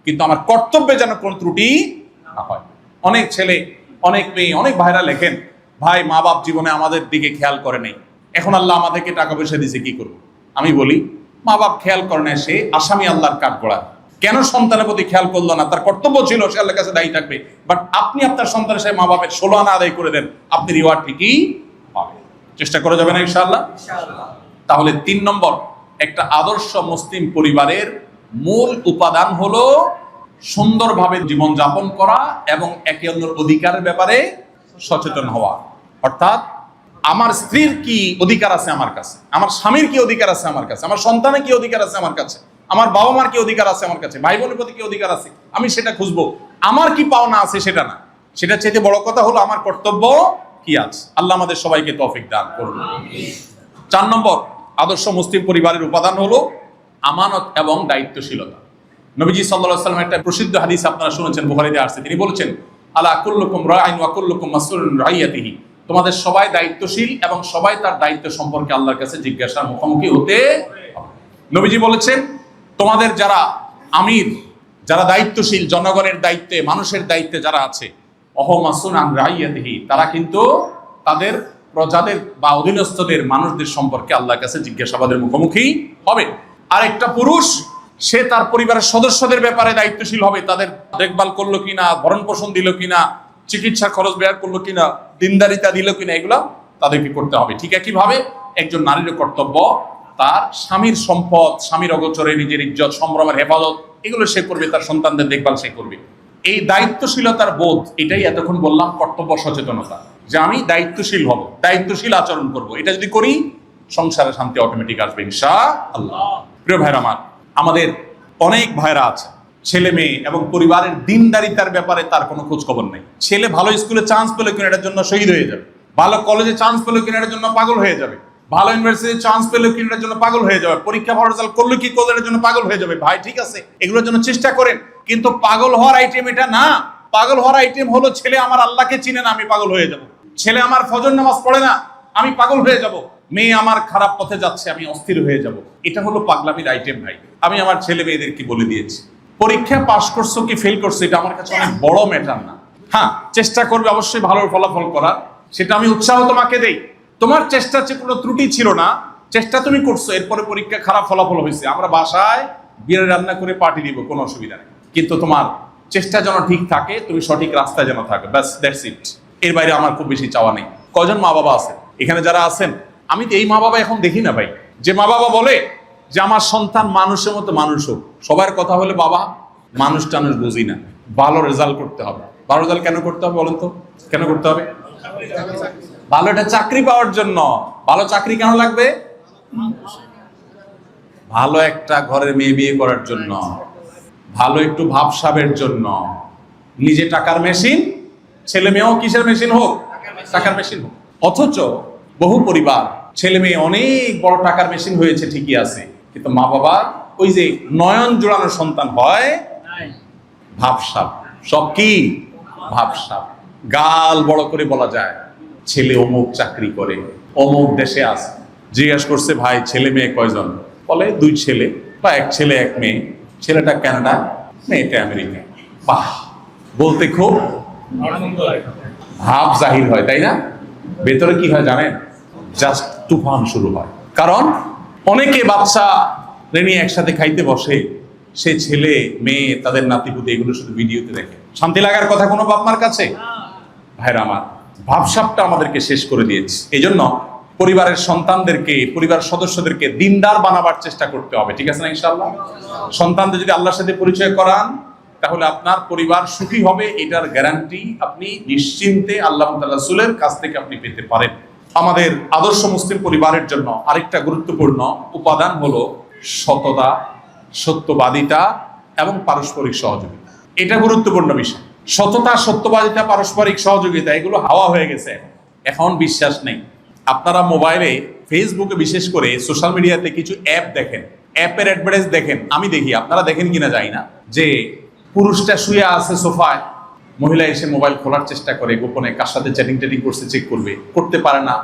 S1: কিন্তু আমার কর্তব্যে যেন কোন ত্রুটি না হয়। অনেক ছেলে, অনেক মেয়ে, অনেক ভাইরা লেখেন, ভাই মা বাপ জীবনে আমাদের দিকে খেয়াল করে নেই, এখন আল্লাহ আমাদেরকে টাকা পয়সা দিয়েছে কি করবো? আমি বলি, মা বাপ খেয়াল করে না, সে আসামি আল্লাহর কাঠগড়া। কেন সন্তানের প্রতি খেয়াল করলো না? তার কর্তব্য ছিল, সে আল্লাহর কাছে দায়ী থাকবে। বাট আপনি আপনার সন্তানের সাথে মা বাপের 16 আনা আদায় করে দেন, আপনি রিওয়ার্ড ঠিকই পাবেন। চেষ্টা করা যাবে না ইনশাআল্লাহ? তাহলে 3 নম্বর, একটা আদর্শ মুসলিম পরিবারের মূল উপাদান হলো সুন্দরভাবে জীবন যাপন করা এবং একে অন্যের অধিকারের ব্যাপারে সচেতন হওয়া। অর্থাৎ আমার স্ত্রীর কি অধিকার আছে আমার কাছে, আমার স্বামীর কি অধিকার আছে আমার কাছে, আমার সন্তানের কি অধিকার আছে আমার কাছে, আমার বাবা মার কি অধিকার আছে আমার কাছে, ভাই বোনের প্রতি কি অধিকার আছে, আমি সেটা খুঁজবো। আমার কি পাওনা আছে সেটা না, সেটা চাইতে বড় কথা হলো আমার কর্তব্য কি আছে। আল্লাহ আমাদের সবাইকে তৌফিক দান করুন। 4 নম্বর আদর্শ মুসলিম পরিবারের উপাদান হলো আমানত এবং দায়িত্বশীলতা। নবীজি সাল্লাল্লাহু আলাইহি ওয়াসাল্লাম একটা প্রসিদ্ধ হাদিস আপনারা শুনেছেন, বুখারীতে আসছে। তিনি বলেছেন, আলা কুল্লুকুম রাইন ওয়া কুল্লুকুম মাসউলুন রাইয়াতিহি। তোমাদের সবাই দায়িত্বশীল এবং সবাই তার দায়িত্ব সম্পর্কে আল্লাহর কাছে জিজ্ঞাসার মুখোমুখি হতে হবে। নবীজি বলেছেন, তোমাদের যারা আমির, যারা দায়িত্বশীল, জনগণের দায়িত্বে, মানুষের দায়িত্বে যারা আছে, অহমাসুন আন রাইয়াতিহি, তারা কিন্তু তাদের প্রজাদের বা অধীনস্থদের মানুষদের সম্পর্কে আল্লাহর কাছে জিজ্ঞাসাবাদের মুখোমুখি হবে। আর একটা পুরুষ, সে তার পরিবারের সদস্যদের ব্যাপারে দায়িত্বশীল হবে, তাদের দেখভাল করলো কিনা, ভরণ পোষণ দিল কিনা, চিকিৎসা খরচ ব্যয় করলো কিনা, দিনদারিতা দিল কিনা, এগুলা তাদেরকে করতে হবে। ঠিক একইভাবে একজন নারীর কর্তব্য তার স্বামীর সম্পদ, স্বামীর অগোচরে নিজের ইজ্জত সম্ভ্রমের হেফাজত, এগুলো সে করবে, তার সন্তানদের দেখভাল সে করবে। এই দায়িত্বশীলতার বোধ, এটাই এতক্ষণ বললাম কর্তব্য সচেতনতা, যে আমি দায়িত্বশীল হব, দায়িত্বশীল আচরণ করব। এটা যদি করি, সংসারে শান্তি অটোমেটিক আসবে ইনশাআল্লাহ। প্রিয় ভাইরা আমার, আমাদের অনেক ভাইরা আছে, ছেলে মেয়ে এবং পরিবারের দিনদারিতার ব্যাপারে তার কোনো খোঁজ খবর নেই। ছেলে ভালো স্কুলে চান্স পেলো কিনা এটার জন্য শহীদ হয়ে যাবে, ভালো কলেজে চান্স পেলো কিনা এটার জন্য পাগল হয়ে যাবে, ভালো ইউনিভার্সিটিতে চান্স পেলো কিনা এটার জন্য পাগল হয়ে যাবে, পরীক্ষা ভালো রেজাল্ট করলো কি করলো এটার জন্য পাগল হয়ে যাবে। ভাই ঠিক আছে, এগুলোর জন্য চেষ্টা করেন, কিন্তু পাগল হওয়ার আইটেম এটা না। পাগল হওয়ার আইটেম হলো, ছেলে আমার আল্লাহকে চিনে না, আমি পাগল হয়ে যাব। ছেলে আমার ফজর নামাজ পড়ে না, আমি পাগল হয়ে যাব। মেয়ে আমার খারাপ পথে যাচ্ছে, আমি অস্থির হয়ে যাব। এটা হলো পাগলামির আইটেম ভাই। আমি আমার ছেলে মেয়েদেরকে বলে দিয়েছি, পরীক্ষা পাশ করছো কি ফেল করছো এটা আমার কাছে অনেক বড় ম্যাটার না। হ্যাঁ, চেষ্টা করবে অবশ্যই ভালো ফলাফল করার, সেটা আমি উৎসাহ তোমাকে দেই। তোমার চেষ্টার চেয়ে কোনো ত্রুটি ছিল না, চেষ্টা তুমি করছো, এরপরে পরীক্ষা খারাপ ফলাফল হয়েছে, আমরা বাসায় বিরিয়ানি রান্না করে পার্টি দিব, কোনো অসুবিধা নেই। কিন্তু তোমার চেষ্টা যেন ঠিক থাকে, তুমি সঠিক রাস্তায় যেন থাকো, ব্যাস, দ্যাটস ইট। এর বাইরে আমার খুব বেশি চাওয়া নেই। কজন মা বাবা আছেন এখানে যারা আছেন, আমি তো এই মা বাবা এখন দেখি না ভাই, যে মা বাবা বলে যে আমার সন্তান মানুষের মতো মানুষ হোক। সবার কথা হলে বাবা মানুষ টানুষ বুঝি না, ভালো রেজাল্ট করতে হবে। ভালো রেজাল্ট কেন করতে হবে বলেন তো? কেন করতে হবে? ভালো একটা চাকরি পাওয়ার জন্য। ভালো চাকরি কেন লাগবে? ভালো একটা ঘরের মেয়ে বিয়ে করার জন্য, ভালো একটু ভাবসাবের জন্য। নিজে টাকার মেশিন, ছেলে মেয়েও কিসের মেশিন হোক? টাকার মেশিন হোক। অথচ বহু পরিবার ছেলে মেয়ে অনেক বড় টাকার মেশিন হয়েছে, ঠিকই আছে, কিন্তু মা বাবা ওই যে নয়ন জোড়ানো সন্তান হয়, ভাবসাব। সব কি? ভাবসাব। গাল বড় করে বলা যায়, ছেলে অমুক চাকরি করে, অমুক দেশে আছে। জিজ্ঞেস করছে, ভাই ছেলে মেয়ে কয়জন? বলে 2 ছেলে বা 1 ছেলে 1 মেয়ে, ছেলেটা কানাডা, মেয়েটা আমেরিকা। বাহ, বলতে খুব ভাব জাহির হয়, তাই না? ভেতরে কি হয় জানেন? জাস্ট তুফান শুরু হয়। কারণ অনেকে বাচ্চা নিয়ে একসাথে খাইতে বসে, সে ছেলে মেয়ে তাদের নাতিপুতি এগুলো শুধু ভিডিওতে দেখে। শান্তি লাগার কথা কোনো বাপ মার কাছে? ভাইরা আমার, ভাবসাবটা আমাদেরকে শেষ করে দিয়েছে। এই জন্য পরিবারের সন্তানদেরকে, পরিবার সদস্যদেরকে দিনদার বানাবার চেষ্টা করতে হবে, ঠিক আছে না ইনশাআল্লাহ? সন্তানদের যদি আল্লাহর সাথে পরিচয় করান, তাহলে আপনার পরিবার সুখী হবে, এটার গ্যারান্টি আপনি নিশ্চিন্তে আল্লাহ তাআলা রাসূলের কাছ থেকে আপনি পেতে পারেন। আমাদের আদর্শ মুসলিম পরিবারের জন্য আরেকটা গুরুত্বপূর্ণ উপাদান হলো সততা, সত্যবাদিতা এবং পারস্পরিক সহযোগিতা। এটা গুরুত্বপূর্ণ বিষয়। সততা, সত্যবাদিতা, পারস্পরিক সহযোগিতা এগুলো হাওয়া হয়ে গেছে, এখন বিশ্বাস নেই। আপনারা মোবাইলে, ফেসবুকে, বিশেষ করে সোশ্যাল মিডিয়াতে কিছু অ্যাপ দেখেন, অ্যাপের অ্যাডভার্টাইজ দেখেন, আমি দেখি, আপনারা দেখেন কিনা জানি না, যে পুরুষটা শুয়ে আছে সোফায়, মহিলা এসে মোবাইল খোলার চেষ্টা করে, গোপনে কার সাথে চ্যাটিং করছে চেক করবে, করতে পারে না,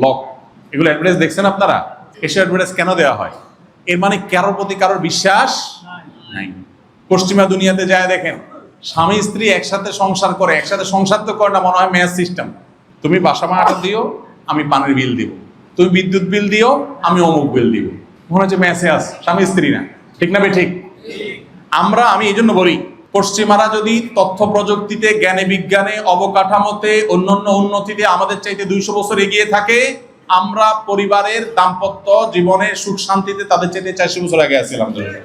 S1: লক। এগুলো অ্যাডভার্টাইজ দেখছেন আপনারা? এসব অ্যাডভার্টাইজ কেন দেওয়া হয়? এর মানে কারোর প্রতি কারোর বিশ্বাস নাই। পশ্চিমা দুনিয়াতে যায় দেখেন, স্বামী স্ত্রী একসাথে সংসার করে, একসাথে সংসার তো করে না, মনে হয় ম্যাচ সিস্টেম। তুমি বাসা ভাড়াটা দিও, আমি পানির বিল দিব, তুমি বিদ্যুৎ বিল দিও, আমি অমুক বিল দিব, মনে হচ্ছে ম্যাচে আস, স্বামী স্ত্রী না। ঠিক না? ঠিক। আমি এই জন্য বলি, পশ্চিমারা যদি তথ্য প্রযুক্তিতে, জ্ঞানে বিজ্ঞানে, অবকাঠামোতে, অন্যান্য উন্নতিতে আমাদের চাইতে 200 বছর এগিয়ে থাকে, আমরা পরিবারের দাম্পত্য জীবনের সুখ শান্তিতে তাদের চাইতে 400 বছর আগে আছি আলহামদুলিল্লাহ।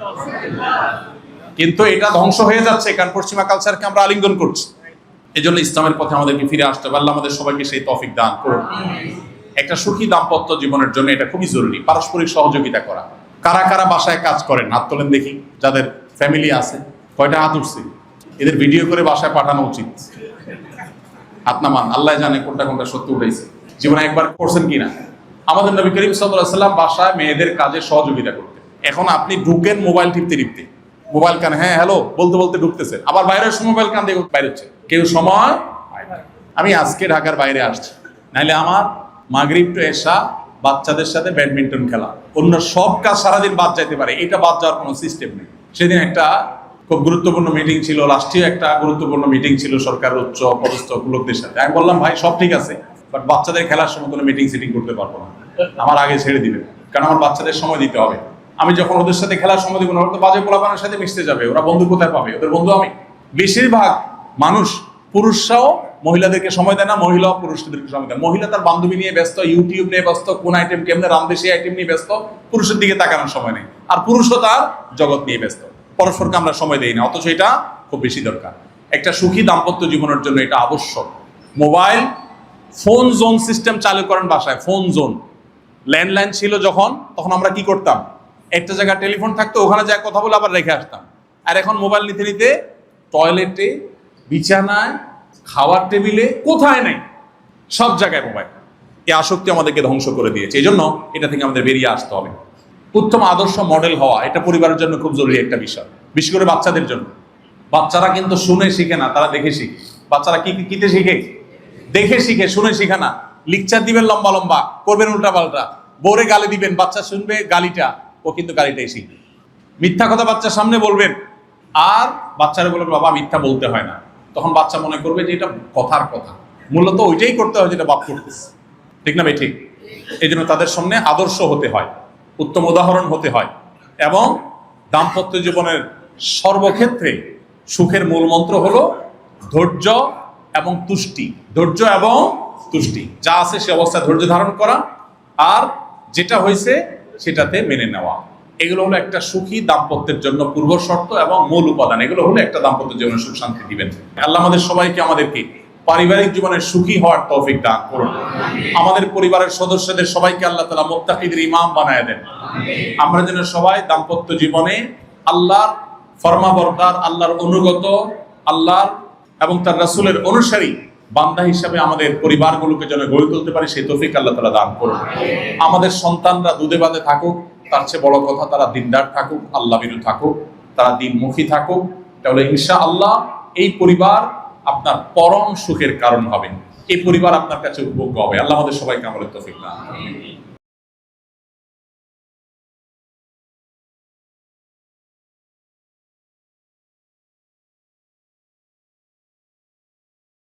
S1: কিন্তু এটা ধ্বংস হয়ে যাচ্ছে, কারণ পশ্চিমা কালচারকে আমরা আলিঙ্গন করছি। এই জন্য ইসলামের পথে আমাদেরকে ফিরে আসতে হবে। আল্লাহ আমাদের সবাইকে সেই তৌফিক দান করুন। একটা সুখী দাম্পত্য জীবনের জন্য এটা খুবই জরুরি, পারস্পরিক সহযোগিতা করা। কারা কারা বাসায় কাজ করেন হাত তোলেন দেখি, যাদের ফ্যামিলি আছে। কয়টা হাত উঠছে? এদের ভিডিও করে বাসায় পাঠানো উচিত। হাত নামান, আল্লাহ জানে কোনটা কোনটা সত্যি উঠেছে। জীবনে একবার করছেন কিনা? আমাদের নবী করিম সাল্লাল্লাহু আলাইহি ওয়াসাল্লাম বাসায় মেয়েদের কাজে সহযোগিতা করতেন। এখন আপনি ঢুকেন মোবাইল টিপতে টিপতে, মোবাইল কান, হ্যাঁ হ্যালো বলতে বলতে ঢুকতেছে, আবার বাইরের সময় মোবাইল কান দিয়ে বাইরে হচ্ছে, কেউ সময়। আমি আজকে ঢাকার বাইরে আসছি, নাইলে আমার মাগরিব টু এশা বাচ্চাদের সাথে ব্যাডমিন্টন খেলা, অন্য সব কাজ সারাদিন বাদ যাইতে পারে, এটা বাদ যাওয়ার কোনো সিস্টেম নেই। সেদিন একটা খুব গুরুত্বপূর্ণ মিটিং ছিল, রাষ্ট্রীয় একটা গুরুত্বপূর্ণ মিটিং ছিল সরকারের উচ্চ পদস্থ লোকদের সাথে। আমি বললাম, ভাই সব ঠিক আছে, বাট বাচ্চাদের খেলার সময় কোনো মিটিং সিটিং করতে পারবো না, আমার আগে ছেড়ে দিবেন, কারণ আমার বাচ্চাদের সময় দিতে হবে। আমি যখন ওদের সাথে খেলার সময় দিব না, ওরা তো বাজে পোলাপানের সাথে মিশতে যাবে, ওরা বন্ধু কোথায় পাবে? ওদের বন্ধু আমি। বেশিরভাগ মানুষ, পুরুষরাও মহিলাদেরকে সময় দেয় না, মহিলাও পুরুষদেরকে সময় দেয়। মহিলা তার বান্ধবী নিয়ে ব্যস্ত, ইউটিউব নিয়ে ব্যস্ত, কোন আইটেম কেমনে রান্ধবে সেই আইটেম নিয়ে ব্যস্ত, পুরুষের দিকে তাকানোর সময় নেই। আর পুরুষও তার জগৎ নিয়ে ব্যস্ত, পরস্পরকে আমরা সময় দেই না, অথচ এটা খুব বেশি দরকার। একটা সুখী দাম্পত্য জীবনের জন্য এটা আবশ্যক। মোবাইল ফোন জোন সিস্টেম চালু করেন বাসায়, ফোন জোন। ল্যান্ডলাইন ছিল যখন, তখন আমরা কি করতাম? একটা জায়গায় টেলিফোন থাকতো, ওখানে যায় কথা বলে আবার রেখে আসতাম। আর এখন মোবাইল নিতে নিতে টয়লেটে, বিছানায়, খাওয়ার টেবিলে, কোথায় নেই, সব জায়গায় মোবাইল। এই আসক্তি আমাদেরকে ধ্বংস করে দিয়েছে। এই জন্য এটা থেকে আমাদের বেরিয়ে আসতে হবে। উত্তম আদর্শ মডেল হওয়া, এটা পরিবারের জন্য খুব জরুরি একটা বিষয়, বিশেষ করে বাচ্চাদের জন্য। বাচ্চারা কিন্তু শুনে শিখে না, তারা দেখে শিখে। বাচ্চারা কিতে শিখে? দেখে শিখে, শুনে শিখে না। লেকচার দিবেন লম্বা লম্বা, করবেন উল্টা পাল্টা, বোরে গালি দিবেন, বাচ্চা শুনবে গালিটা, ও কিন্তু গালিটাই শিখবে। মিথ্যা কথা বাচ্চার সামনে বলবেন, আর বাচ্চারা বলবেন বাবা মিথ্যা বলতে হয় না, তখন বাচ্চা মনে করবে যে এটা কথার কথা, মূলত ওইটাই করতে হয় যেটা বাপ করতেছে। ঠিক না ভাই? ঠিক। এই জন্য তাদের সামনে আদর্শ হতে হয়, উত্তম উদাহরণ হতে হয়, এবং দাম্পত্য জীবনের সর্বক্ষেত্রে সুখের মূল মন্ত্র হলো ধৈর্য এবং তুষ্টি। ধৈর্য এবং তুষ্টি, যা আছে সে অবস্থায় ধৈর্য ধারণ করা, আর যেটা হয়েছে সেটাতে মেনে নেওয়া। এগুলো হলো একটা সুখী দাম্পত্যের জন্য পূর্ব শর্ত এবং মূল উপাদান। এগুলো হলো একটা দাম্পত্য জীবনের সুখ শান্তি দিবেন। আল্লাহ আমাদের সবাইকে, আমাদেরকে পারিবারিক জীবনে সুখী হওয়ার তৌফিক দান করুন। আমাদের পরিবারের সদস্যদের সবাইকে আল্লাহ তাআলা মুত্তাকিদের ইমাম বানায় দেন। আমরা যেন সবাই দাম্পত্য জীবনে আল্লাহর ফরমাবরদার, আল্লাহর অনুগত, আল্লাহর এবং তার রাসূলের অনুসারী বান্দা হিসাবে আমাদের পরিবারগুলোকে যেন গড়ে তুলতে পারি, সেই তৌফিক আল্লাহ তাআলা দান করুন। আমাদের সন্তানরা দুধে বাঁধে থাকুক, তার চেয়ে বড় কথা তারা দিনদার থাকুক, আল্লাহ ভীরু থাকুক, তারা দিনমুখী থাকুক, তাহলে ইনশাআল্লাহ এই পরিবার আপনার পরম সুখের কারণ হবে, এই পরিবার আপনার কাছে উপভোগ্য হবে। আল্লাহ আমাদের সবাইকে আমলের তৌফিক দান করুন।